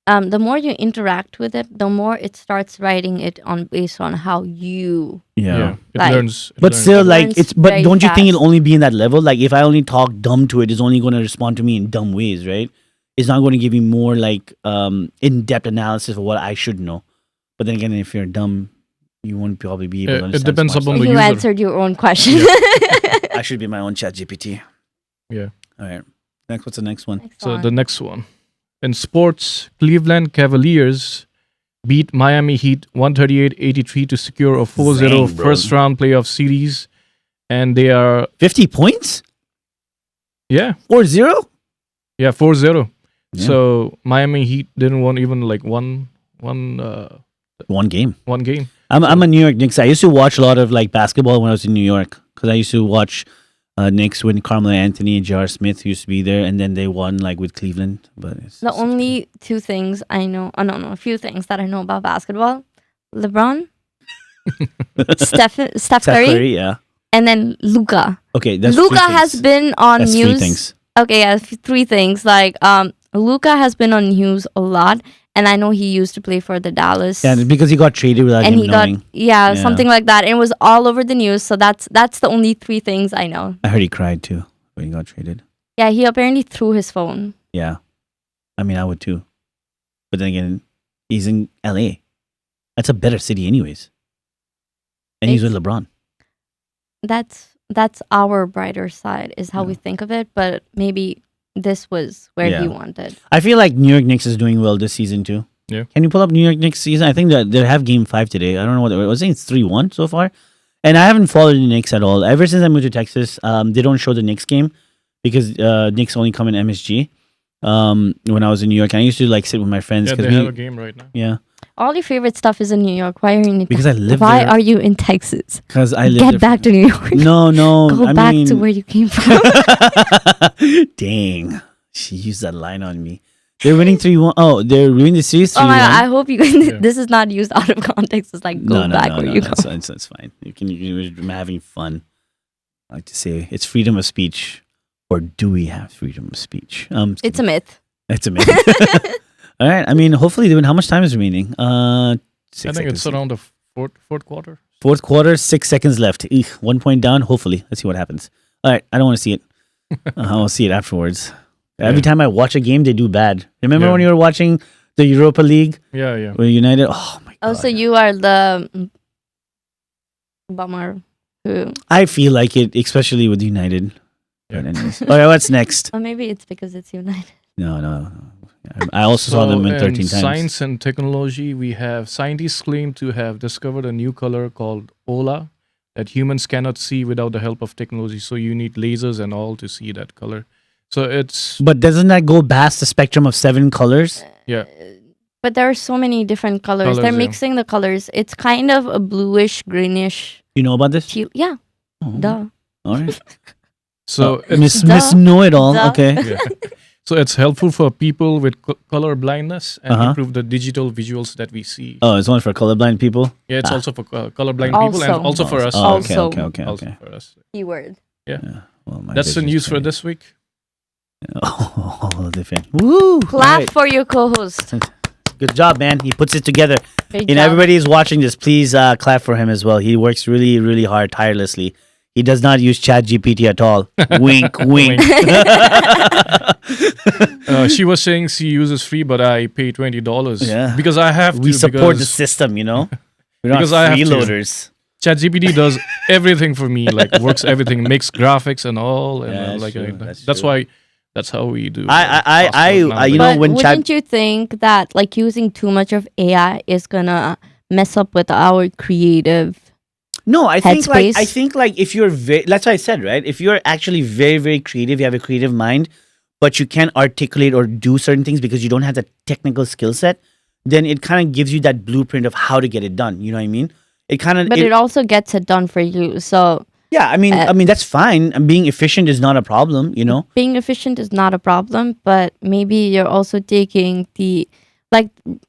The more you interact with it, the more it starts writing it on based on how you. Yeah. It Like- learns. it But learns. still, It like learns it's. But very don't you think fast. it'll only be in that level? Like if I only talk dumb to it, it's only going to respond to me in dumb ways, right? It's not going to give me more like in-depth analysis of what I should know. But then again, if you're dumb, you won't probably be able to It understand. depends smart upon stuff. the You user. answered your own question. I I should be my own chat GPT. Yeah. All right. Next, what's the next one? Next So one. the next one. In sports, Cleveland Cavaliers beat Miami Heat 138-83 to secure a 4-0 Zang, bro. first round playoff series. And they are 50 points? yeah, 4-0? 4-0. Yeah. So Miami Heat didn't won even like one One game. game. I'm a New York Knicks. I used to watch a lot of like basketball when I was in New York because I used to watch Knicks when Carmelo Anthony and J.R. Smith used to be there, and then they won like with Cleveland. But The only two things I know, a few things that I know about basketball: LeBron, Steph Curry, yeah. and then Luca. Okay, that's Luca three has things. been on That's news. three things. Okay, yeah, three things. Like, Luca has been on news a lot, and I know he used to play for the Dallas. Yeah, because he got traded without and him he got knowing. yeah, Yeah. something like that. And it was all over the news. So that's the only three things I know. I heard he cried too when he got traded. Yeah, he apparently threw his phone. Yeah, I mean I would too. But then again, he's in LA. That's a better city, anyways. And he's with LeBron. That's our brighter side, is how we think of it. But maybe this was where Yeah. he wanted. I feel like New York Knicks is doing well this season too. Yeah. Can you pull up New York Knicks season? I think that they have game 5 today. I don't know what I was saying. It's 3-1 so far. And I haven't followed the Knicks at all. Ever since I moved to Texas, they don't show the Knicks game because Knicks only come in MSG. When I was in New York, and I used to like sit with my friends. Yeah, 'cause they have a game right now. Yeah, All your favorite stuff is in New York. Why are you in because I live Why there. are you in Texas? Because I live Get there. back to New York. No. Go I back mean, to where you came from. Dang, she used that line on me. They're winning 3-1. Oh, they're winning the series 3-1. Oh my god! I hope you. Yeah. This is not used out of context. It's like go back where you come. That's fine. I'm having fun. I like to say it's freedom of speech, or do we have freedom of speech? It's a myth. It's amazing. All right. I mean, hopefully they win. How much time is remaining? 6 I seconds. think it's around the fourth quarter. Fourth quarter, 6 seconds left. 1 point down. Hopefully, let's see what happens. All right. I don't want to see it. I'll see it afterwards. Every Yeah. time I watch a game, they do bad. Remember Yeah. when you were watching the Europa League Yeah. with United? Oh my god. Oh, so you are the bummer who? I feel like it, especially with United. Yeah. But anyways. All right, what's next? Or maybe it's because it's United. No. I also saw them in 13 times. Science and technology, we have scientists claim to have discovered a new color called Ola that humans cannot see without the help of technology. So you need lasers and all to see that color. So it's But doesn't that go past the spectrum of 7 colors? yeah. But there are so many different colors. Colours, They're yeah. mixing the colors. It's kind of a bluish, greenish You know about this? teal. Yeah, Oh, duh. all right. So Miss Duh. Know It All. Duh. Okay. yeah. So it's helpful for people with color blindness and Uh-huh. improve the digital visuals that we see. Oh, it's one for colorblind people. Yeah, it's also for colorblind people and Also. also for us. Oh, okay, Also. okay. Also for us. Keyword. Well, my That's the vision's news for pretty- this week. Oh, different. Woo! Clap All right. for your co-host. Good job, man. He puts it together. Great And job. everybody is watching this. Please clap for him as well. He works really, really hard, tirelessly. He does not use Chat GPT at all. Wink, wink. She was saying she uses free, but I pay $20. Yeah. Because I have to. We support the because system, you know? We're not Because I have to. freeloaders. ChatGPT does everything for me, like works everything, makes graphics and all, and Yeah, that's like true, that's, that's true. why that's how we do. I you know, But when wouldn't you think that like using too much of AI is gonna mess up with our creative? No, I think Headspace. like if you're very, that's what I said, right? If you're actually very, very creative, you have a creative mind, but you can't articulate or do certain things because you don't have the technical skill set, then it kind of gives you that blueprint of how to get it done. You know what I mean? It kind of, But it also gets it done for you. So yeah. I mean that's fine. And being efficient is not a problem. You know? being efficient is not a problem, but maybe you're also taking the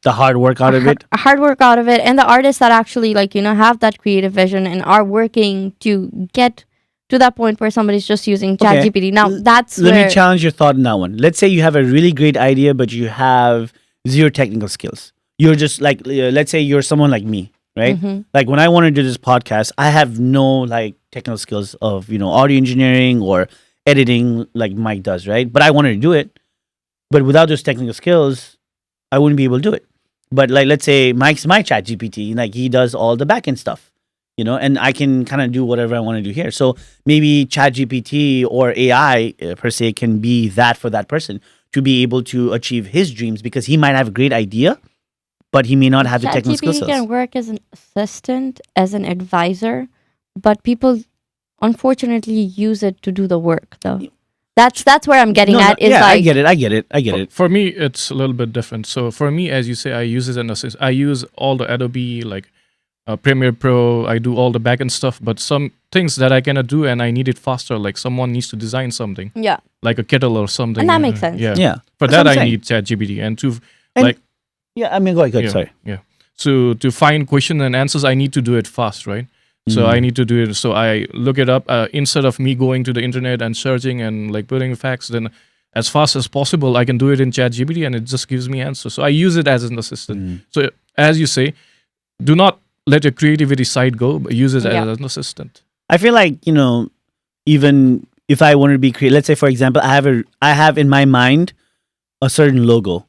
The hard work out of it. hard work out of it, and the artists that actually have that creative vision and are working to get to that point where somebody's just using Okay. ChatGPT. Now that's Let where me challenge your thought on that one. Let's say you have a really great idea, but you have zero technical skills. You're just like, let's say you're someone like me, right? Mhm. Like when I want to do this podcast, I have no like technical skills of audio engineering or editing like Mike does, right? But I wanted to do it, but without those technical skills, I wouldn't be able to do it. But like, let's say Mike's my chat GPT, like he does all the backend stuff. and I can kind of do whatever I want to do here. So maybe ChatGPT or AI per se can be that for that person to be able to achieve his dreams, because he might have a great idea, but he may not have the technical ChatGPT skills. can work as an assistant, as an advisor, but people unfortunately use it to do the work, though. That's where I'm getting at. Is yeah, like, I get it. For me, it's a little bit different. So for me, as you say, I use it as an assist. I use all the Adobe like Premiere Pro. I do all the backend stuff, but some things that I cannot do and I need it faster. Like someone needs to design something, yeah, like a kettle or something. and that makes sense. Yeah. Yeah. For That's that, what I'm I saying. need ChatGPT and to And- like Yeah, I mean, go ahead. yeah, Sorry. Yeah. So to find question and answers, I need to do it fast, right? So I need to do it. So I look it up instead of me going to the internet and searching and like putting facts. Then, as fast as possible, I can do it in ChatGPT, and it just gives me answers. So I use it as an assistant. So as you say, do not let your creativity side go, but use it Yeah. as an assistant. I feel like, even if I wanted to be creative, let's say for example, I have in my mind a certain logo,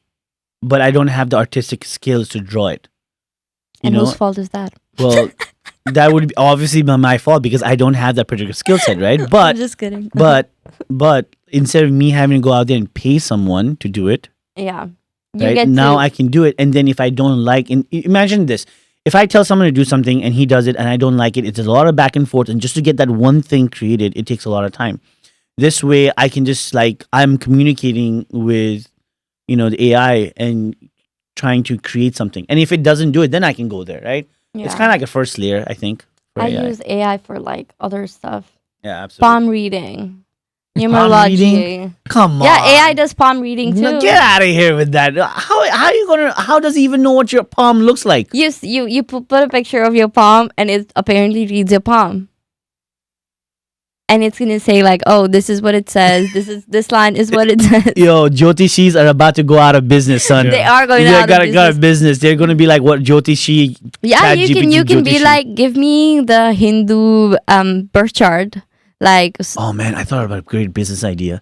but I don't have the artistic skills to draw it. You And know, whose fault is that? well, that would be obviously be my fault because I don't have that particular skill set, right? I'm But just kidding. but instead of me having to go out there and pay someone to do it, yeah, you right get now to, I can do it. And then if I don't like, imagine this: if I tell someone to do something and he does it and I don't like it, it's a lot of back and forth. And just to get that one thing created, it takes a lot of time. This way, I can just I'm communicating with, the AI and trying to create something. And if it doesn't do it, then I can go there, right? yeah. It's kind of like a first layer, I think. For I AI. use AI for like other stuff, Yeah, absolutely. palm reading, Palm numerology. reading? Come on. Yeah, AI does palm reading too. No, get out of here with that. How does he even know what your palm looks like? You put a picture of your palm, and it apparently reads your palm. And it's gonna say like, oh, this is what it says. This line is what it says. Yo, Jyotishis are about to go out of business, son. They are going They're out gonna of go out business. of business. They're gonna be like what Jyotishi. Yeah, you ChatGPT can be Jyotishi. like, give me the Hindu birth chart. Like, Oh man, I thought about a great business idea.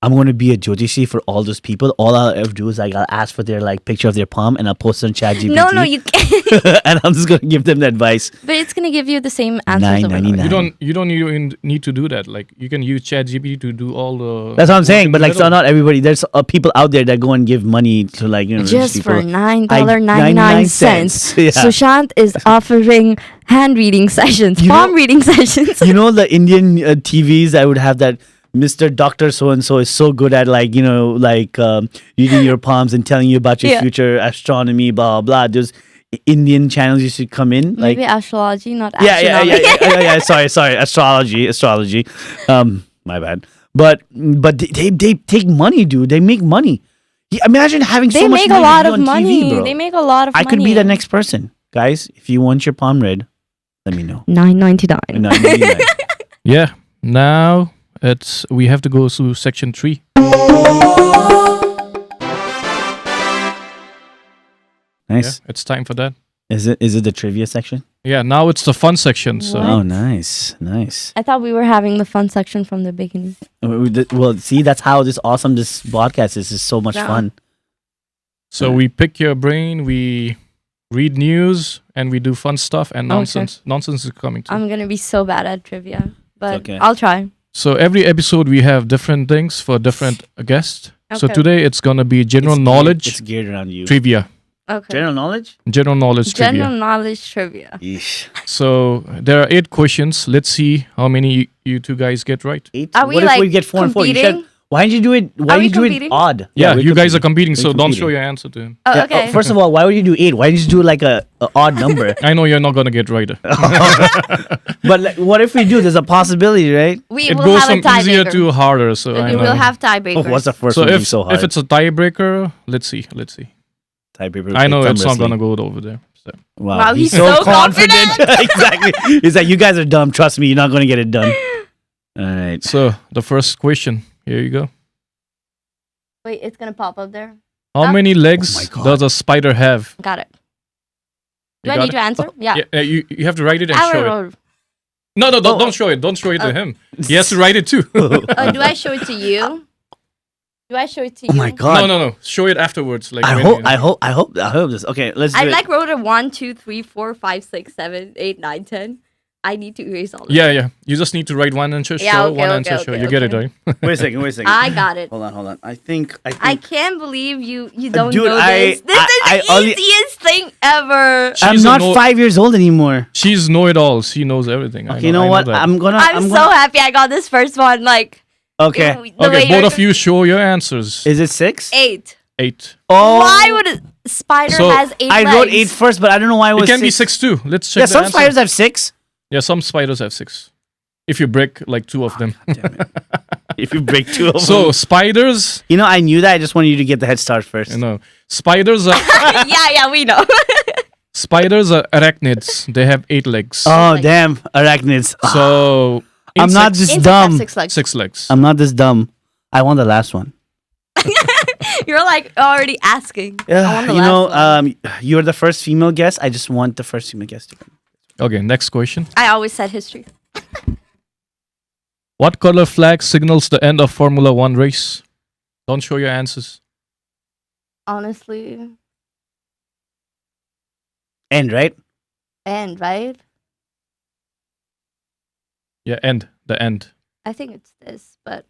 I'm going to be a Jyotishi for all those people. All I'll ever do is I'll ask for their picture of their palm and I'll post it on ChatGPT. no, you can't. And I'm just going to give them the advice. But it's gonna give you the same answers over and over. $9.99. You don't need to do that. Like you can use ChatGPT to do all the. That's what I'm work saying. in But the middle. not everybody. There's people out there that go and give money to Just people. for $9.99. Yeah. Sushant is offering hand reading sessions, You palm know- reading sessions. The Indian TVs that would have that Mr. Doctor so and so is so good at reading your palms and telling you about your Yeah. future astronomy, blah blah. There's Indian channels you should come in. Maybe astrology, not Yeah, astronomy. yeah. Sorry. Astrology. My bad. But they take money, dude. They make money. Imagine having They so much make money a lot to do of on money. TV, bro. They make a lot of I money. could be the next person, guys. If you want your palm read, let me know. $9.99. $9.99. Yeah. Now we have to go to section 3. Nice. Yeah, it's time for that. Is it the trivia section? Yeah. Now it's the fun section. So What? Oh, nice. I thought we were having the fun section from the beginning. Well, see, that's how this podcast is. It's so much Yeah. fun. we pick your brain. We read news and we do fun stuff and Okay. nonsense. Nonsense is coming too. I'm gonna be so bad at trivia, but okay. I'll try. So every episode we have different things for different guests. So Okay. today it's gonna be general It's knowledge geared around you. trivia. Okay. General knowledge? General knowledge General trivia. knowledge trivia. Yeesh. So there are 8 questions. Let's see how many you two guys get right. 8? Are we what if we like get 4 and 4? You competing? should, why didn't you do it? Why Are we didn't you do it competing? odd? Yeah, we're you guys are competing. competing, so We're don't competing. show your answer to him. Oh, Yeah, okay. first of all, why would you do 8? Why didn't you do like a odd number? I know you're not gonna get right. But what if we do? There's a possibility, right? we It will goes have a from easier tiebreaker. to harder. So I We know. will have tiebreakers. What's the first So one? Be if so hard. if it's a tiebreaker, let's see. tiebreaker, I know thumb it's not wrestling. gonna go over there. So. Wow, He's so confident. Exactly. He's like, you guys are dumb. Trust me, you're not going to get it done. All right. So the first question. Here you go. Wait, it's gonna pop up there. How Ah. many legs Oh my God. does a spider have? Got it. You Do I got need it? to answer? Yeah. Yeah, you have to write it and I show it. will- No, Oh. don't show it. Don't show it to him. He has to write it too. do I show it to you? Do I show it to you? Oh my God. No. Show it afterwards. Like I when hope you- this. Okay, let's do I it. like wrote a 1, 2, 3, 4, 5, 6, 7, 8, 9, 10. I need to erase all this. Yeah. You just need to write one answer Yeah, sure, okay, one okay, answer sure. okay, You get it, okay. right? Wait a second. I got it. Hold on. I think. I can't believe you don't Dude, know this. This is the only- easiest thing ever. I'm She's a not know- 5 years old anymore. She's know-it-all. She knows everything. Okay, you know what? that. I'm gonna. I'm so happy I got this first one. Like, Okay. the way Okay, you're both of you show your answers. Is it 6? 8. 8. Oh. Why would a spider So, has 8 I legs? wrote 8 first, but I don't know why it was It can be 6. 6 too. Let's check Yeah, the some answer. spiders have 6. Yeah, some spiders have 6. If you break like 2 of them. Damn it. If you break 2 of So them. spiders, You know, I knew that. I just wanted you to get the head start first. you know, spiders are yeah, we know. spiders are arachnids. They have 8 legs. Oh, Like- damn. Arachnids. So I'm not insects, this Insects dumb. have 6 legs. 6 legs. I'm not this dumb. I want the last one. You're like already asking. I want the You know, last one. you're the first female guest. I just want the first female guest to come. Okay, next question. I always said history. What color flag signals the end of Formula 1 race? Don't show your answers. Honestly, End, right? and right? Yeah, end. The end. I think it's this, but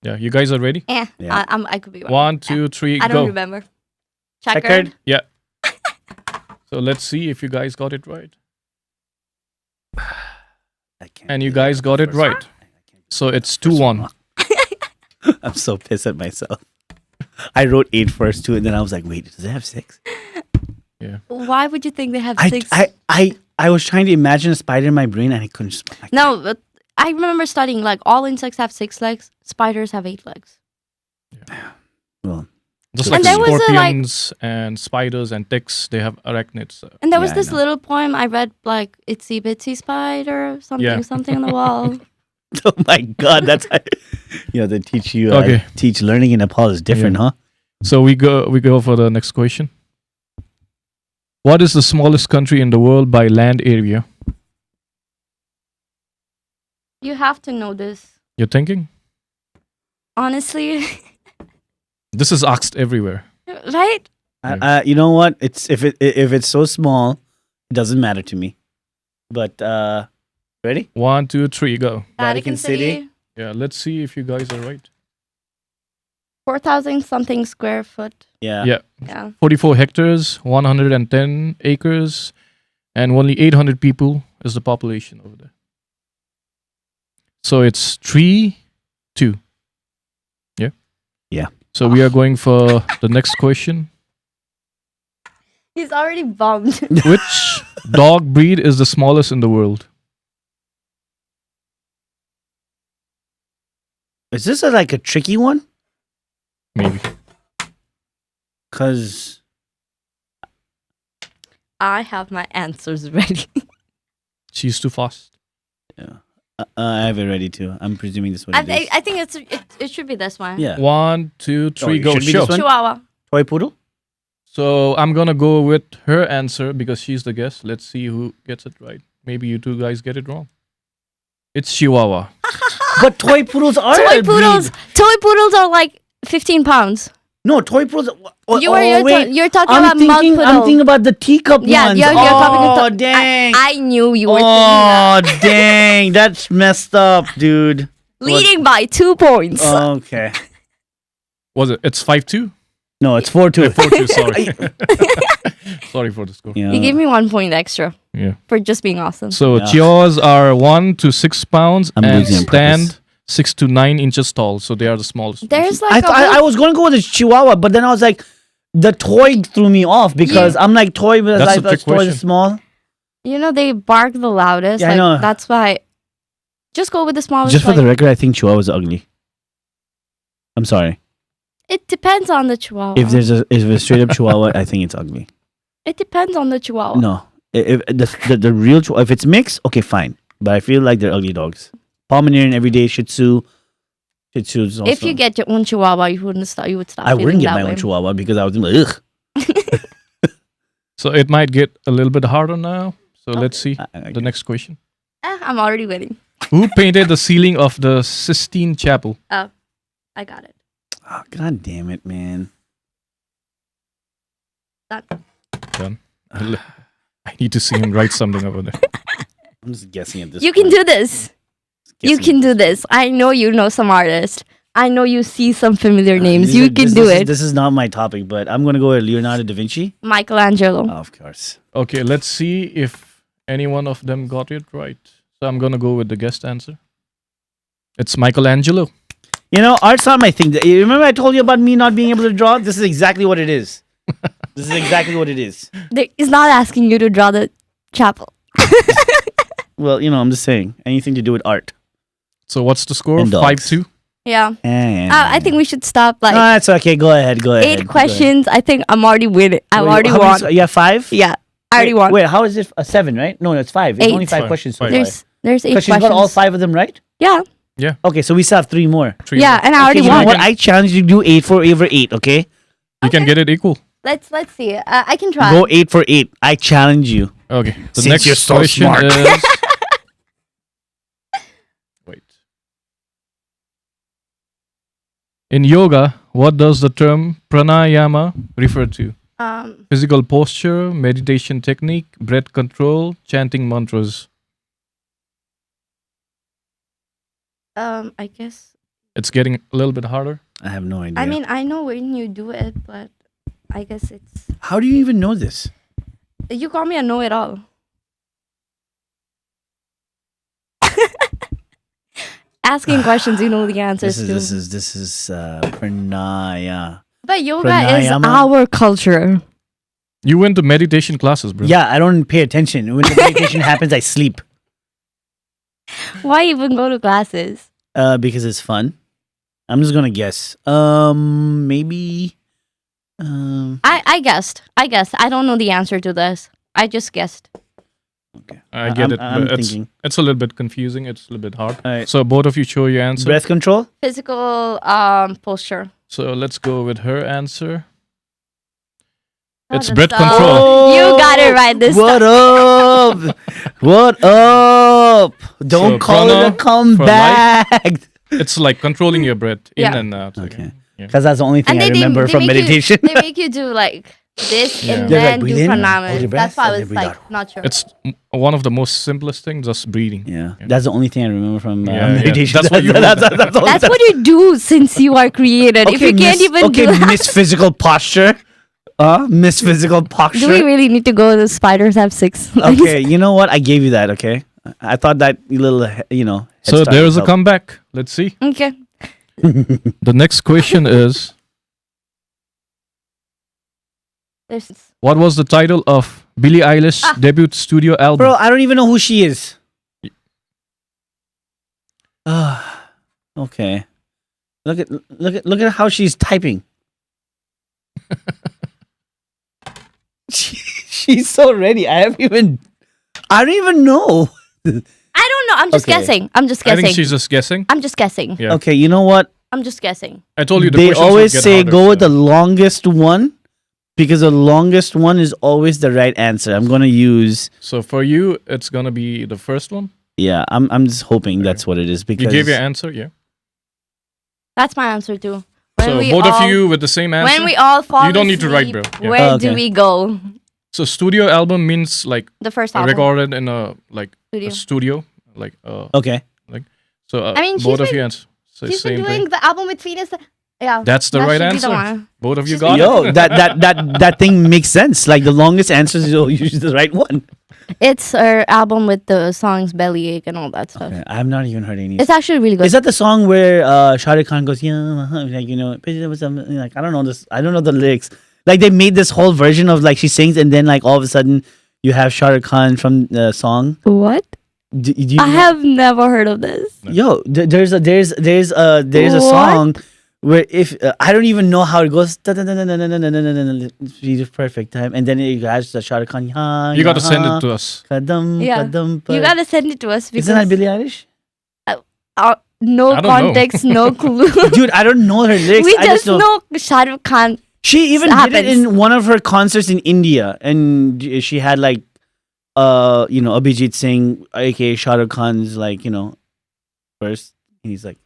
Yeah, you guys are ready? Yeah. I could be wrong. 1, 2, 3, I don't go. remember. Checkered. Yeah. So let's see if you guys got it right. I can't And you believe guys I got it first right. one. So it's First 2-1. one. I'm so pissed at myself. I wrote 8 first too, and then I was like, wait, does it have 6? Why would you think they have I, 6? I was trying to imagine a spider in my brain, and I couldn't. No, but I remember studying like all insects have 6 legs. Spiders have 8 legs. Well, Just And like there was a, like- scorpions and spiders and ticks, they have arachnids. And there was Yeah, I this know. little poem I read, like Itsy Bitsy Spider, something, Yeah. something on the wall. oh my God, that's they teach you. Okay. Teach learning in Nepal is different, huh? So we go for the next question. What is the smallest country in the world by land area? You have to know this. You're thinking? Honestly, This is asked everywhere. right? You know what? It's if it's so small, it doesn't matter to me. But ready? 1, 2, 3, go. Vatican City. Yeah, let's see if you guys are right. 4,000 something square foot. Yeah. Yeah. Yeah. 44 hectares, 110 acres, and only 800 people is the population over there. So it's 3-2. Yeah? Yeah. So we are going for the next question. He's already bummed. Which dog breed is the smallest in the world? Is this like a tricky one? Maybe. Cause I have my answers ready. She's too fast. I have it ready too. I'm presuming this one. I think it should be this one. Yeah. 1, 2, 3, it go. should be Show. this one? Chihuahua. Toy poodle. So I'm gonna go with her answer because she's the guest. Let's see who gets it right. Maybe you two guys get it wrong. It's Chihuahua. But toy poodles are Toy a poodles. breed. Toy poodles are like 15 pounds. No, toy poodles. You're talking I'm about thinking. mud I'm poodle. thinking about the teacup Yeah, ones. you're talking Oh, to dang. I knew you were thinking that. Oh, dang. That's messed up, dude. Leading by 2 points. Okay. Was it? It's 5-2? No, it's 4-2. 4-2, sorry. Sorry for the score. Yeah. You gave me 1 point extra Yeah. for just being awesome. So Yeah. Chihuahuas are 1 to 6 pounds I'm and losing on stand purpose. 6 to 9 inches tall. So they are the smallest. There's I, like I was going to go with the Chihuahua, but then I was like, the toy threw me off because I'm like, toy, but That's I a thought trick toy question. is small. they bark the loudest. Yeah, I like, know. That's why. Just go with the smallest. Just for like, the record, I think Chihuahua is ugly. I'm sorry. It depends on the Chihuahua. If there's a straight up Chihuahua, I think it's ugly. It depends on the Chihuahua. No, if the real Chihuahua, if it's mixed, okay, fine. But I feel like they're ugly dogs. Pomeranian, everyday Shih Tzu. Shih Tzu is also. If you get your own Chihuahua, you wouldn't stop. You would stop. I wouldn't feeling get that my way. own Chihuahua because I was like, ugh. So it might get a little bit harder now. So let's see the next question. I'm already winning. Who painted the ceiling of the Sistine Chapel? Oh, I got it. Oh, God damn it, man. Done. Done. I need to see him write something over there. I'm just guessing at this. You can point. do this. You Guessing can at do this. I know you know some artists. I know you see some familiar names. These You are- can this- do this is- it. This is not my topic, but I'm gonna go with Leonardo da Vinci. Michelangelo. Oh, of course. Okay, let's see if any one of them got it right. So I'm gonna go with the guest answer. It's Michelangelo. You know, art's not my thing. You remember I told you about me not being able to draw? This is exactly what it is. This is exactly what it is. He's not asking you to draw the chapel. Well, you know, I'm just saying anything to do with art. So what's the score? And dogs. 5-2. Yeah. And I think we should stop. Like no, that's okay. Go ahead. Go ahead. 8 questions. I think I'm already winning. I've already How many won. you have 5? Yeah. I already wait, won. Wait, how is it a 7, right? No, it's 5. It's 8. only 5 Fine, questions so fine. far. There's 8 Because she's questions. got all 5 of them, right? Yeah. Okay, so we still have 3 more. Three Yeah, more. and I already Okay, you know won. what? I challenge you to do 8 for over 8, okay? You can get it equal. Let's see. I can try. Go 8 for 8. I challenge you. Okay. The Since next you're so question smart. is. Wait. In yoga, what does the term pranayama refer to? Physical posture, meditation technique, breath control, chanting mantras. I guess. It's getting a little bit harder. I have no idea. I mean, I know when you do it, but I guess it's. how do you even know this? You call me a know-it-all. Asking questions, you know the answers to. This is pranaya. But yoga is Pranayama? our culture. You went to meditation classes, bro. Yeah, I don't pay attention. When the meditation happens, I sleep. Why even go to classes? Because it's fun. I'm just gonna guess. Maybe. I guessed. I don't know the answer to this. I just guessed. Okay. I get it. I'm But thinking. it's a little bit confusing. It's a little bit hard. Alright. So both of you show your answer. Breath control. Physical posture. So let's go with her answer. It's Oh, breath that's control. Oh, You got it right this what time. up? What up? Don't So call it a prana comeback. It's like controlling your breath in Yeah. and out. Okay. Yeah. Because that's the only thing I remember from make meditation. they make you do like this Yeah. and They're like, then breathe do in, hold pranayama. your breath, That's why I and then was breathe like out. not sure. It's one of the most simplest things, just breathing. Yeah, Yeah. that's the only thing I remember from Yeah, yeah. meditation. That's what you that's all- That's what you do since you are created. If you can't even okay, do that, miss physical posture. Miss physical posture. do we really need to go to spiders have 6 legs? Okay, you know what? I gave you that. Okay, I thought that little, head So start there would is a help. comeback. Let's see. Okay. The next question is, There's what was the title of Billie Eilish's debut studio album? Bro, I don't even know who she is. Okay. Look at how she's typing. She's so ready. I don't even know. I don't know. I'm just Okay. guessing. I'm just I guessing. think she's just guessing. I'm just guessing. Yeah. Okay, you know what? I'm just guessing. I told you the They questions would always get say harder, go with so- the longest one because the longest one is always the right answer. I'm gonna use. So for you, it's gonna be the first one. Yeah, I'm just hoping Okay. that's what it is because You gave your answer, yeah. That's my answer too. So both of you with the same answer. When we all fall You don't need to write, asleep, bro. Yeah. Where Oh, okay. do we go? So studio album means like The first album. recorded in a Studio. a studio, like okay. so. I mean, both she's of you been- answer She's been same doing thing. the album with Venus. Yeah. That's the that right should be the answer. one. Both of you She's got Yo, it. that thing makes sense. Like the longest answer is usually the right one. It's her album with the songs Bellyache and all that stuff. Okay, I have not even heard any. It's actually really good. Is that the song where Shah Rukh Khan goes, yeah, like like I don't know this, I don't know the lyrics. Like they made this whole version of like she sings and then like all of a sudden you have Shah Rukh Khan from the song. What? Do you I know- have never heard of this. Yo, there's a What? song where if I don't even know how it goes. She's perfect time, and then it has the Shah Rukh Khan. You got to send it to us. Kadam, Yeah. kadam, You gotta send it to us because Isn't that Billie Eilish? no I don't know. context, no clue. Dude, I don't know her lyrics. we I just know Shah Rukh Khan. She even It did it happens. in one of her concerts in India, and she had like, Abhijit Singh, aka Shah Rukh Khan's like, first. And he's like,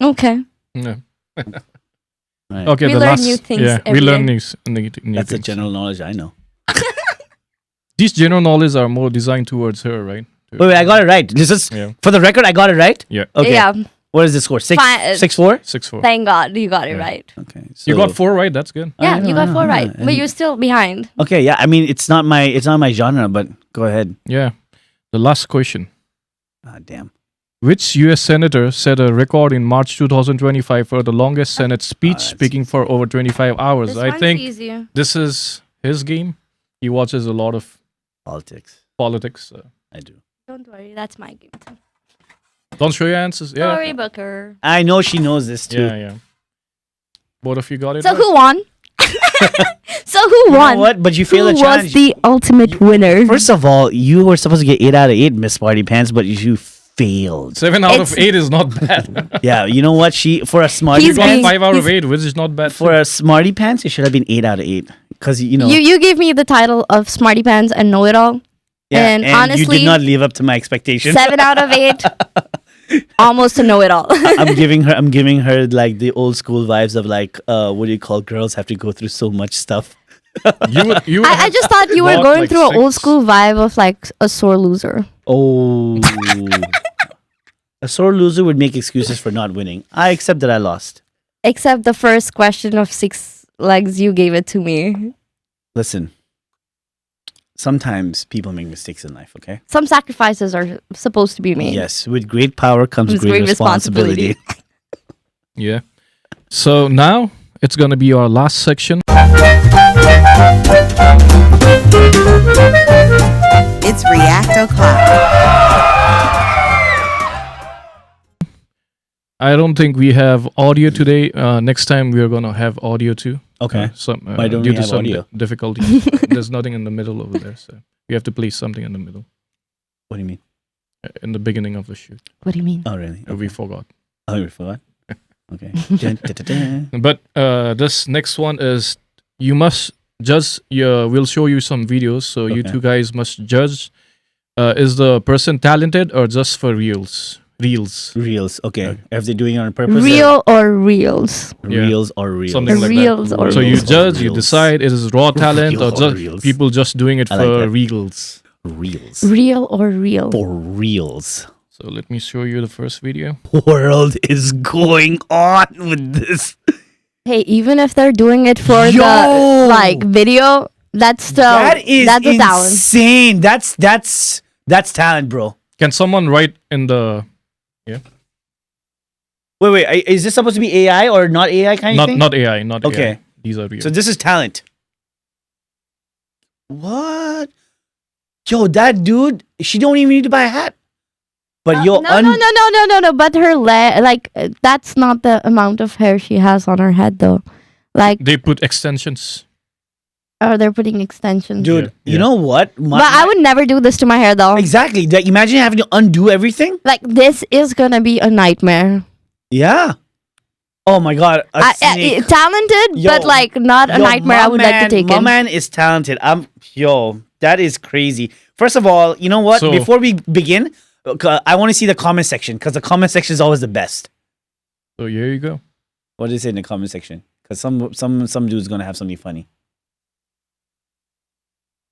Okay. Yeah. right. Okay, We the learn last. new things Yeah, we every learn day. new That's the things. general knowledge I know. These general knowledge are more designed towards her, right? Wait, I got it right. This is Yeah. for the record. I got it right. Yeah. Okay. Yeah. What is the score? Six, Fine. 6-4. 6-4. Thank God you got it Yeah. right. Okay. So, You got 4 right. That's good. Yeah, know, you I got know, 4 I know. right, but And- you're still behind. Okay. Yeah. I mean, it's not my genre, but go ahead. Yeah. The last question. Ah, damn. Which U.S. senator set a record in March 2025 for the longest Senate speech, that's- speaking for over 25 hours? This I one's think easier. this is his game. He watches a lot of Politics. politics. I do. Don't worry, that's my game too. Don't show your answers. Yeah. Sorry, Booker. I know she knows this too. Yeah, yeah. Both of you got it. So right? who won? So who You know won? what? But you Who failed the was challenge. the ultimate winner? First of all, you were supposed to get 8 out of 8, Miss Smarty Pants, but you failed. 7 out It's- of 8 is not bad. Yeah, you know what? For a Smarty He's You got being- Pants, 5 out of he's- 8, which is not bad. for too. a Smarty Pants, it should have been 8 out of 8. Because You gave me the title of Smarty Pants and Know It All. yeah, and you honestly, did not live up to my expectations. 7 out of 8. Almost a know it all. I'm giving her like the old school vibes of like what do you call girls have to go through so much stuff. You I just thought you were got, going like, through an old 6. school vibe of like a sore loser. Oh, a sore loser would make excuses for not winning. I accept that I lost. Except the first question of 6 legs, you gave it to me. Listen, sometimes people make mistakes in life. Okay. Some sacrifices are supposed to be made. Yes, with great power comes Comes great great responsibility. Yeah. So now it's gonna be our last section. It's React O'Clock. I don't think we have audio today. Next time we are gonna have audio too. Okay. Why don't due we to have some audio? difficulties. There's nothing in the middle over there, so we have to place something in the middle What do you mean? in the beginning of the shoot. What do you mean? Oh, really? We forgot. Oh, you forgot? Okay. Dun, dun, dun, dun. But this next one is you must judge. We'll show you some videos, so you Okay. two guys must judge. Is the person talented or just for reels? Reels. Reels. Okay. Okay. If they're doing it on purpose. Real or reels? Yeah. Reels or reels. Something like Reels that. or So you Reels or judge, you reels. decide it is raw talent or Reels or just reels. people just doing it I like for that. reels. Reels. Real or real? For reels. So let me show you the first video. World is going on with this. Hey, even if they're doing it for Yo! the like video, that's still That is that's a talent. insane. That's talent, bro. Can someone write in the Wait. Is this supposed to be AI or not AI kind of not thing? not AI, not Okay. AI. These are real. So this is talent. What? Yo, that dude, she don't even need to buy a hat. But yo, No. But her that's not the amount of hair she has on her head, though. Like, They put extensions. or they're putting extensions. dude, Yeah, you yeah. know what? But I would never do this to my hair, though. Exactly. Like, imagine having to undo everything. Like, this is gonna be a nightmare. Yeah. Oh my god, a snake. Talented, Yo, but like not a Yo, nightmare I would like to take My in. man is talented. That is crazy. First of all, you know what? So- Before we begin, I want to see the comment section because the comment section is always the best. So here you go. What is it in the comment section? Because some dude's gonna have something funny.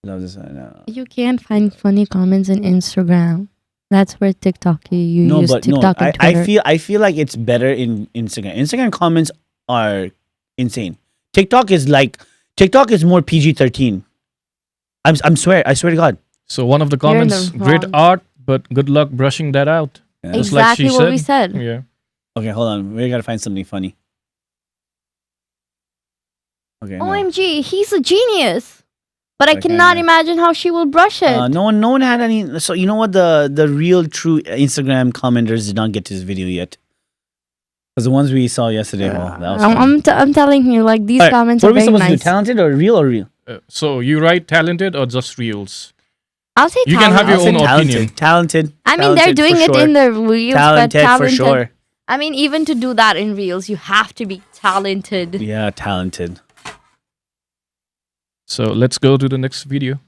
Love this. No. You can't find funny comments in Instagram. That's where TikTok you No, use but no, TikTok and Twitter. I feel like it's better in Instagram. Instagram comments are insane. TikTok is more PG-13. I swear to God. So one of the You're in comments, the great wrong. art, but good luck brushing that out. Yeah. Just like she Exactly what we said. Yeah. Okay, hold on. We gotta find something funny. Okay. no. OMG, he's a genius. But I Okay, cannot yeah. imagine how she will brush it. No one had any. So you know what? The real true Instagram commenters did not get to this video yet. Because the ones we saw yesterday, well, that was fun. I'm telling you, like these Alright, comments what are are we very supposed to do? nice. Talented or real or real? So you write talented or just reels? I'll say You can have talented. your I'll own say opinion. Talented. I mean, they're Talented doing for it sure. in the reels, Talented, but talented. for sure. I mean, even to do that in reels, you have to be talented. Yeah, talented. So let's go to the next video.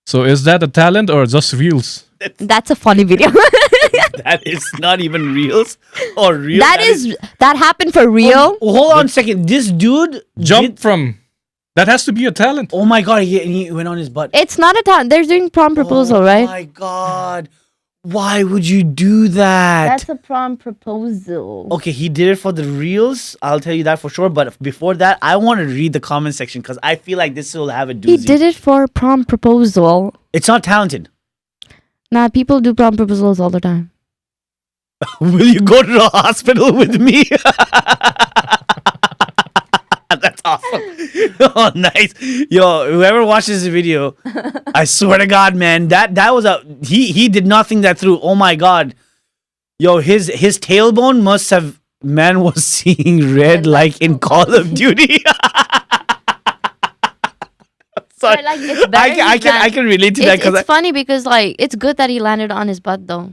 So is that a talent or just reels? That's a funny video. That is not even reals or real. That happened for real. Hold on a second. This dude Jump from. That has to be a talent. Oh my god, he went on his butt. It's not a talent. They're doing prom proposal, right? Oh my god. Why would you do that? That's a prom proposal. Okay, he did it for the reels. I'll tell you that for sure. But before that, I want to read the comment section because I feel like this will have a doozy. He did it for prom proposal. It's not talented. Nah, people do prom proposals all the time. Will you go to the hospital with me? That's awesome. Oh, nice. Yo, whoever watches this video, I swear to God, man, that was he did not think that through. Oh my God. Yo, his tailbone must have man was seeing red like in Call of Duty. Sorry. Like, it's better I can relate to that it's funny because like it's good that he landed on his butt though.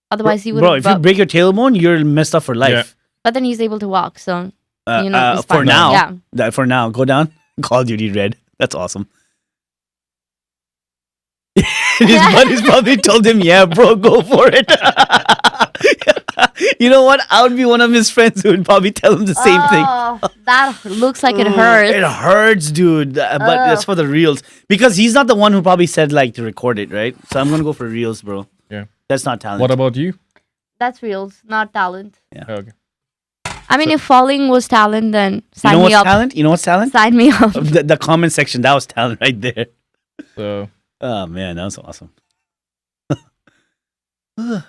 Otherwise he would. Bro, if you break your tailbone, you're messed up for life. Yeah. But then he's able to walk, so it's for fine. now. Yeah. For now, go down. Call of Duty Red. That's awesome. His buddies probably told him, "Yeah, bro, go for it." You know what? I would be one of his friends who would probably tell him the same thing. That looks like it hurts. It hurts, dude. But that's for the reels because he's not the one who probably said like to record it, right? So I'm gonna go for reels, bro. Yeah. That's not talent. What about you? That's reals, not talent. Yeah. Okay. I mean, if falling was talent, then sign You know me what's up. talent? You know what's talent? Sign me up. The comment section. That was talent right there. So Oh man, that was awesome. we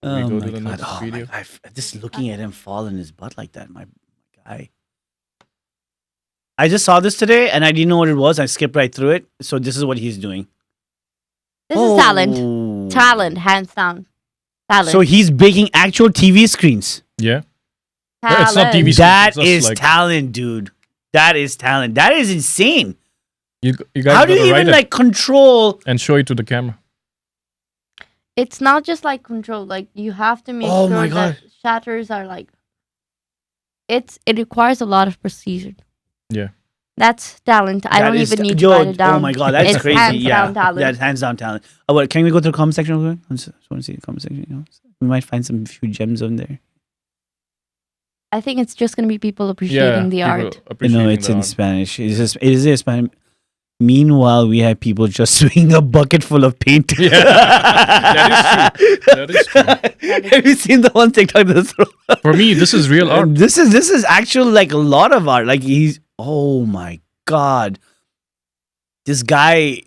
Oh go my to the God. next Oh my video. God. Just looking at him fall in his butt like that, my guy. I just saw this today and I didn't know what it was. I skipped right through it. So this is what he's doing. This is talent. Talent, hands down. Talent. So he's baking actual TV screens. Yeah. talent. It's not TV. That It's just is like- talent, dude. That is talent. That is insane. You guys How do gotta you write even it like control? and show it to the camera. It's not just like control. Like you have to make Oh sure my that God. shatters are like. It requires a lot of precision. Yeah. That's talent. I That don't is even need yo, to write it down. Oh my God, that's It's crazy. hands Yeah, down talent. that's hands down talent. Oh, what? Can we go to the comment section real quick? I just want to see the comment section. You know, we might find some few gems on there. I think it's just gonna be people appreciating the art. No, appreciating it's the in art. Spanish. It is in Spanish. Meanwhile, we have people just swinging a bucket full of paint. Yeah, that is true. That is true. Have you seen the one TikTok that's For me, this is real art. This is actually like a lot of art. Like he's oh my God. This guy.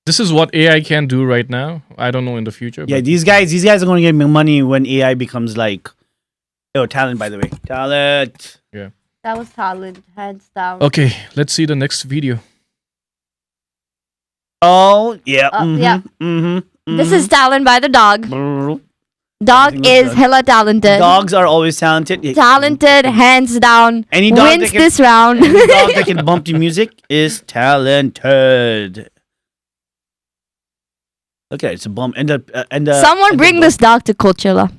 This is what AI can do right now. I don't know in the future. Yeah, but these guys are going to get money when AI becomes like talent, by the way. Talent. That was talent, hands down. Okay, let's see the next video. Oh, yeah. Yeah. Mm-hmm. This is talent by the dog. Everything Dog was is done. hella talented. Dogs are always talented. Yeah. Talented, hands down. Any dog Wins that can- this round. Any dog that can bump to music is talented. Okay, it's a bump. Someone bring this dog to Coachella.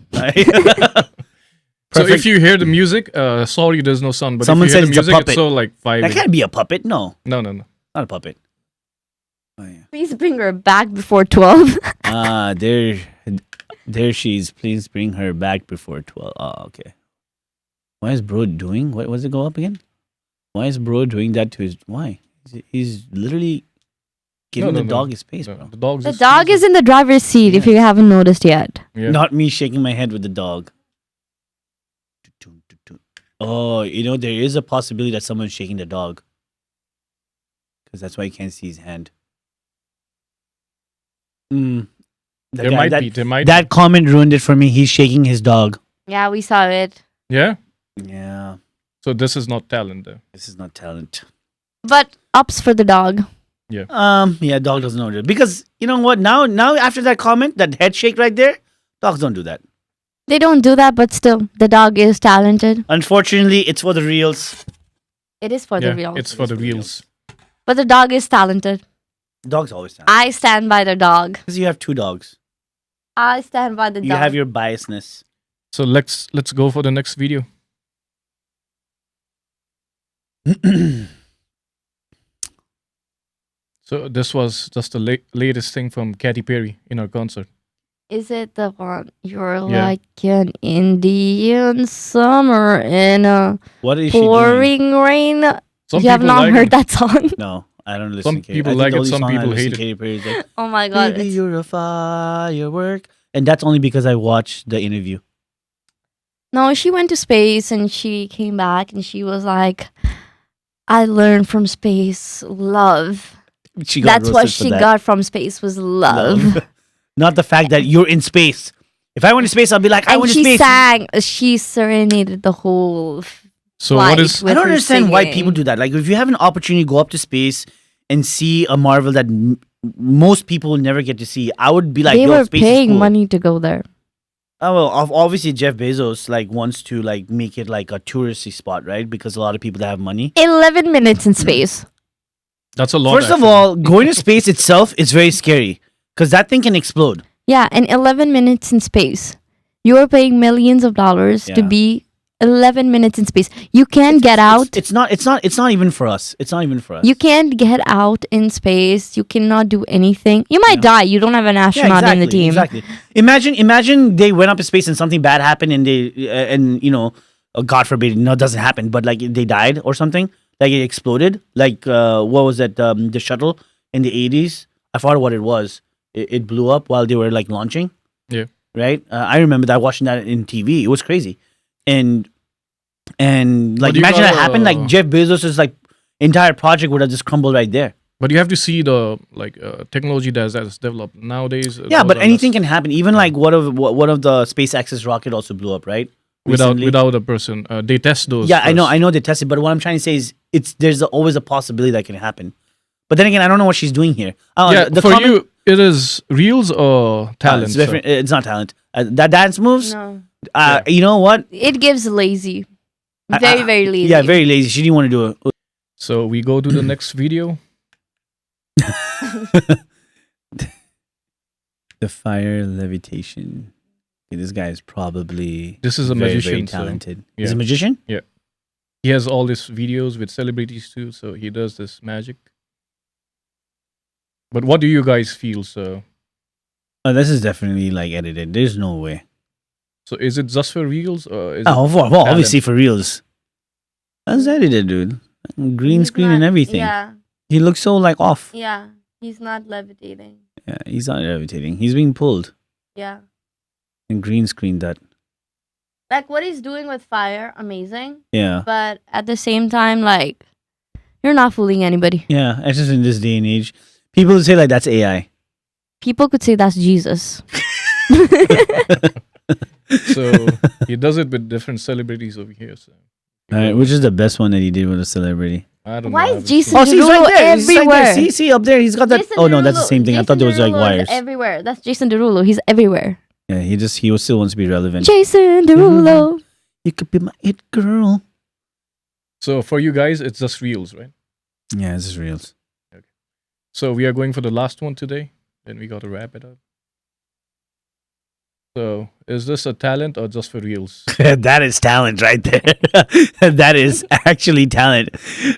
So if you hear the music, sorry, there's no sound. But Someone if you hear says the it's a music, puppet. it's so like That vibing. can't be a puppet. No, No. not a puppet. Oh, yeah. Please bring her back before 12. There she is. Please bring her back before 12. Oh, okay. Why is bro doing? What was it go up again? Why is bro doing that to his? Why? He's literally giving the dog his space, No, bro. the dog's The just dog is in the driver's seat if you haven't noticed yet. Yeah. Not me shaking my head with the dog. Oh, there is a possibility that someone's shaking the dog. Because that's why you can't see his hand. There might be. That comment ruined it for me. He's shaking his dog. Yeah, we saw it. Yeah. Yeah, So this is not talent, though. this is not talent. But ups for the dog. Yeah, dog doesn't know it. Because you know what? Now after that comment, that head shake right there, dogs don't do that. They don't do that, but still, the dog is talented. Unfortunately, it's for the reels. It is for Yeah, the real. it's for the reels. But the dog is talented. Dogs always talented. I stand by the dog. Because you have two dogs. I stand by the You dog. have your biasness. So let's go for the next video. So this was just the latest thing from Katy Perry in her concert. Is it the one you're Yeah. like an Indian summer in a What is she doing? pouring rain? Some You have people not like heard it. that song? No, I don't listen Some to Katy. people I think like the it, only some song I people listen hate to Katy Perry is like, Oh my god. "Baby, it's- you're a firework," and that's only because I watched the interview. No, she went to space and she came back and she was like, I learned from space love. She got That's what roasted for she that. got from space was love. Not the fact that you're in space. If I went to space, I'll be like, I And went to she space. sang, she serenaded the whole So flight what is? with I don't her understand why singing. people do that. Like, if you have an opportunity to go up to space and see a marvel that most people will never get to see, I would be like, They yo, were space is paying cool. money to go there. Oh well, obviously Jeff Bezos like wants to like make it like a touristy spot, right? Because a lot of people that have money. 11 minutes in space. That's a lot. First of actually. all, going to space itself is very scary because that thing can explode. Yeah, and 11 minutes in space. You're paying millions of dollars to Yeah. be 11 minutes in space. You can't get out. It's not even for us. It's not even for us. You can't get out in space. You cannot do anything. You might die. You don't have an Yeah, astronaut exactly, in the team. Exactly. Imagine they went up to space and something bad happened and God forbid, it doesn't happen, but like they died or something, like it exploded. Like what was that? The shuttle in the 80s. I forgot what it was. It blew up while they were like launching. Yeah. Right. I remember that watching that in TV. It was crazy, and like But you imagine that gotta- happened. Like Jeff Bezos' like entire project would have just crumbled right there. But you have to see the technology that's developed nowadays. Yeah, but those are anything less- can happen. Even like one of the SpaceX's rocket also blew up, right? Recently. without a person. They test those. Yeah, I first. know they tested, but what I'm trying to say is there's always a possibility that can happen. But then again, I don't know what she's doing here. Yeah, the for comment- you, it is reels or talent. it's different. It's not talent. That dance moves. No. You know what? It gives lazy. I- Very, very lazy. Yeah, very lazy. She didn't want to do it. So we go to the next video. The fire levitation. Okay, this guy is probably This is a very, magician. very so talented. yeah. He's a magician. he has all these videos with celebrities too. So he does this magic. But what do you guys feel? So Oh, this is definitely like edited. There's no way. is it just for reels or is Oh, it well, talent? obviously for reals. That's edited, dude. Green He's screen and not- everything. Yeah, He looks so like off. yeah. He's not levitating. Yeah, he's not levitating. He's being pulled Yeah. and green screen that. Like what he's doing with fire, amazing. Yeah. But at the same time, like, you're not fooling anybody. Yeah. It's just in this day and age. People would say like that's AI. People could say that's Jesus. So he does it with different celebrities over here. So All right, which is the best one that he did with a celebrity? I don't know. Why I is haven't Jason seen- Oh, see, he's right Derulo there. He's right everywhere? there. See, up there. He's got that. Jason Oh no, that's the Derulo- same thing. I thought there was like Jason Derulo is wires. everywhere. That's Jason Derulo. He's everywhere. Yeah, he still wants to be relevant. Jason Derulo. You could be my it girl. So for you guys, it's just reels, right? Yeah, this is reals. So we are going for the last one today. Then we got to wrap it up. So is this a talent or just for reels? That is talent right there. That is actually talent.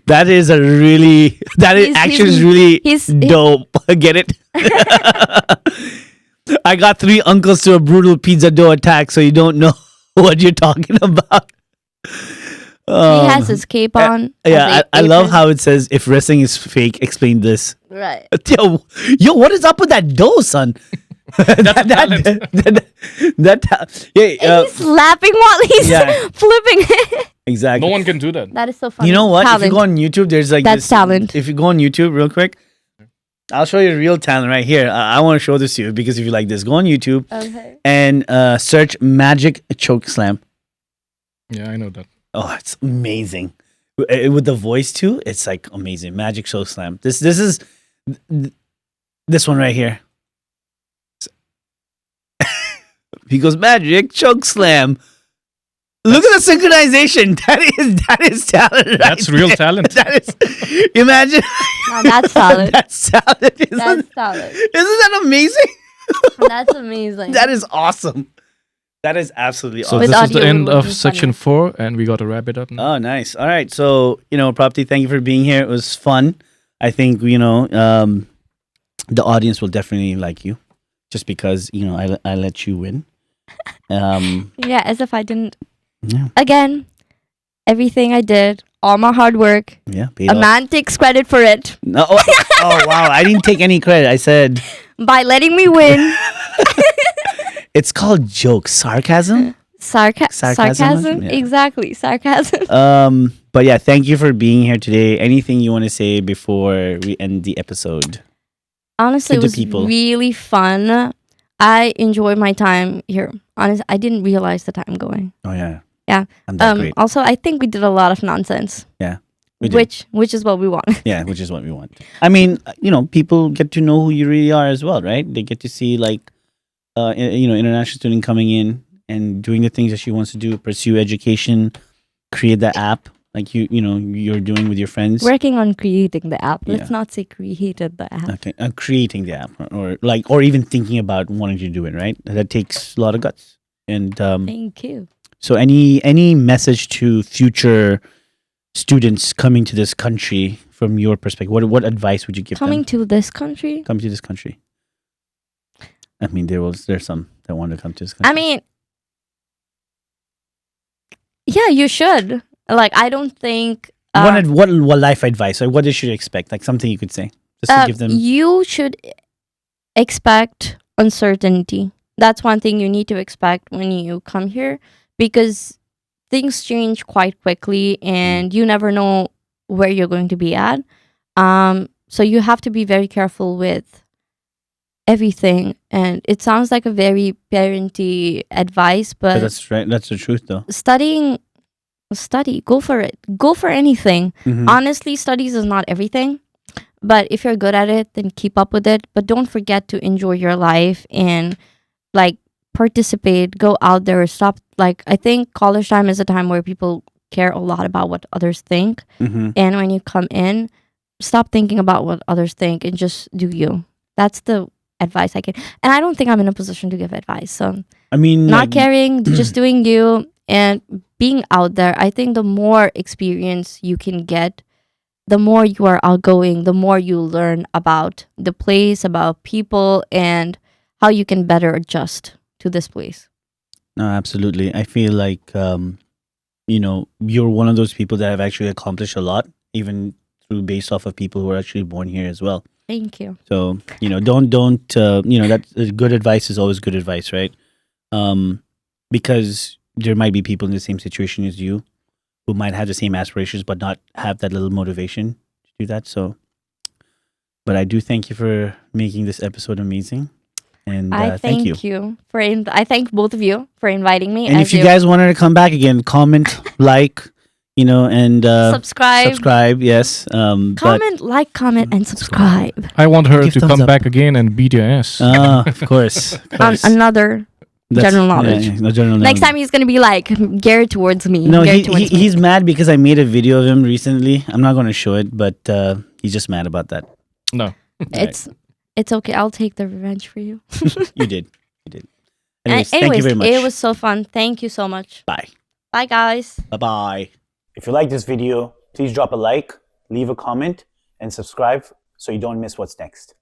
That is a really. That is He's- actually he's- really he's- dope. Get it? I got 3 uncles to a brutal pizza dough attack, so you don't know what you're talking about. He has his cape on. Yeah, has a I love apron. how it says if wrestling is fake, explain this. Right. Yo, what is up with that dough, son? That's talent. Yeah, And he's slapping while he's yeah. flipping it. exactly. No one can do that. That is so funny. You know what? Talent. If you go on YouTube, there's like That's this, talent. If you go on YouTube real quick, I'll show you real talent right here. I want to show this to you because if you like this, go on YouTube Okay. and search magic choke slam. Yeah, I know that. Oh, it's amazing. With the voice too, it's like amazing. Magic choke slam. This is this one right here. He goes magic choke slam. Look at the synchronization. That is talent. Right That's real there. talent. That is. Imagine. Now that's talent. That's talent. Isn't That's talent. that amazing? That's amazing. That is awesome. That is absolutely So awesome. With this is the audio, it end would of be section 4, and we got to wrap it up now. Oh, nice. All right. So, Prapti, thank you for being here. It was fun. I think the audience will definitely like you, just because I let you win. Yeah, as if I didn't. Yeah, Again, everything I did, all my hard work, yeah. Paid a off. man takes credit for it No, oh wow! I didn't take any credit. I said by letting me win. it's called joke, sarcasm. Sarcasm? Sarcasm? Yeah. Exactly, sarcasm. But yeah, thank you for being here today. Anything you want to say before we end the episode? Honestly, To it the was people. really fun. I enjoyed my time here. Honestly, I didn't realize the time going. Oh yeah, Yeah. I'm that great. Also, I think we did a lot of nonsense. Yeah, we did. Which is what we want. Yeah, which is what we want. I mean, people get to know who you really are as well, right? They get to see international student coming in and doing the things that she wants to do, pursue education, create the app like you're doing with your friends. Working on creating the app. Yeah. Let's not say created the app. Okay, creating the app, or even thinking about wanting to do it, right? That takes a lot of guts. And Thank you. so, any message to future students coming to this country from your perspective? What advice would you give Coming them? to this country. Coming to this country. I mean, there's some that want to come to this country. I mean, yeah, you should. Like, I don't think. what life advice or what they should expect? Like something you could say just to give them. You should expect uncertainty. That's one thing you need to expect when you come here, because things change quite quickly and you never know where you're going to be at. So you have to be very careful with everything. And it sounds like a very parenty advice, But but that's right. That's the truth, though. study, go for it. Go for anything. Mhm. Honestly, studies is not everything, but if you're good at it, then keep up with it. But don't forget to enjoy your life and like participate, go out there, stop. Like, I think college time is a time where people care a lot about what others think. Mhm. And when you come in, stop thinking about what others think and just do you. That's the advice I can. And I don't think I'm in a position to give advice. So I mean, not like, caring, just doing you and being out there. I think the more experience you can get, the more you are outgoing, the more you learn about the place, about people, and how you can better adjust to this place. No, absolutely. I feel like you're one of those people that have actually accomplished a lot, even through based off of people who are actually born here as well. Thank you. So don't that good advice is always good advice, right? Because there might be people in the same situation as you who might have the same aspirations but not have that little motivation to do that. So, but I do thank you for making this episode amazing, and I thank you. I thank both of you for inviting me. And if you guys wanted to come back again, comment, like, and subscribe, yes. But comment, and subscribe. I want her Give to thumbs come up. back again and beat your ass. Of course. Of On course. another general knowledge. No general knowledge. Next time he's gonna be like geared towards me. No, geared towards me. he's mad because I made a video of him recently. I'm not going to show it, but he's just mad about that. No. It's okay. I'll take the revenge for you. You did. Anyways, Anyways, thank you very much. it was so fun. Thank you so much. Bye. Bye, guys. Bye-bye. If you like this video, please drop a like, leave a comment, and subscribe so you don't miss what's next.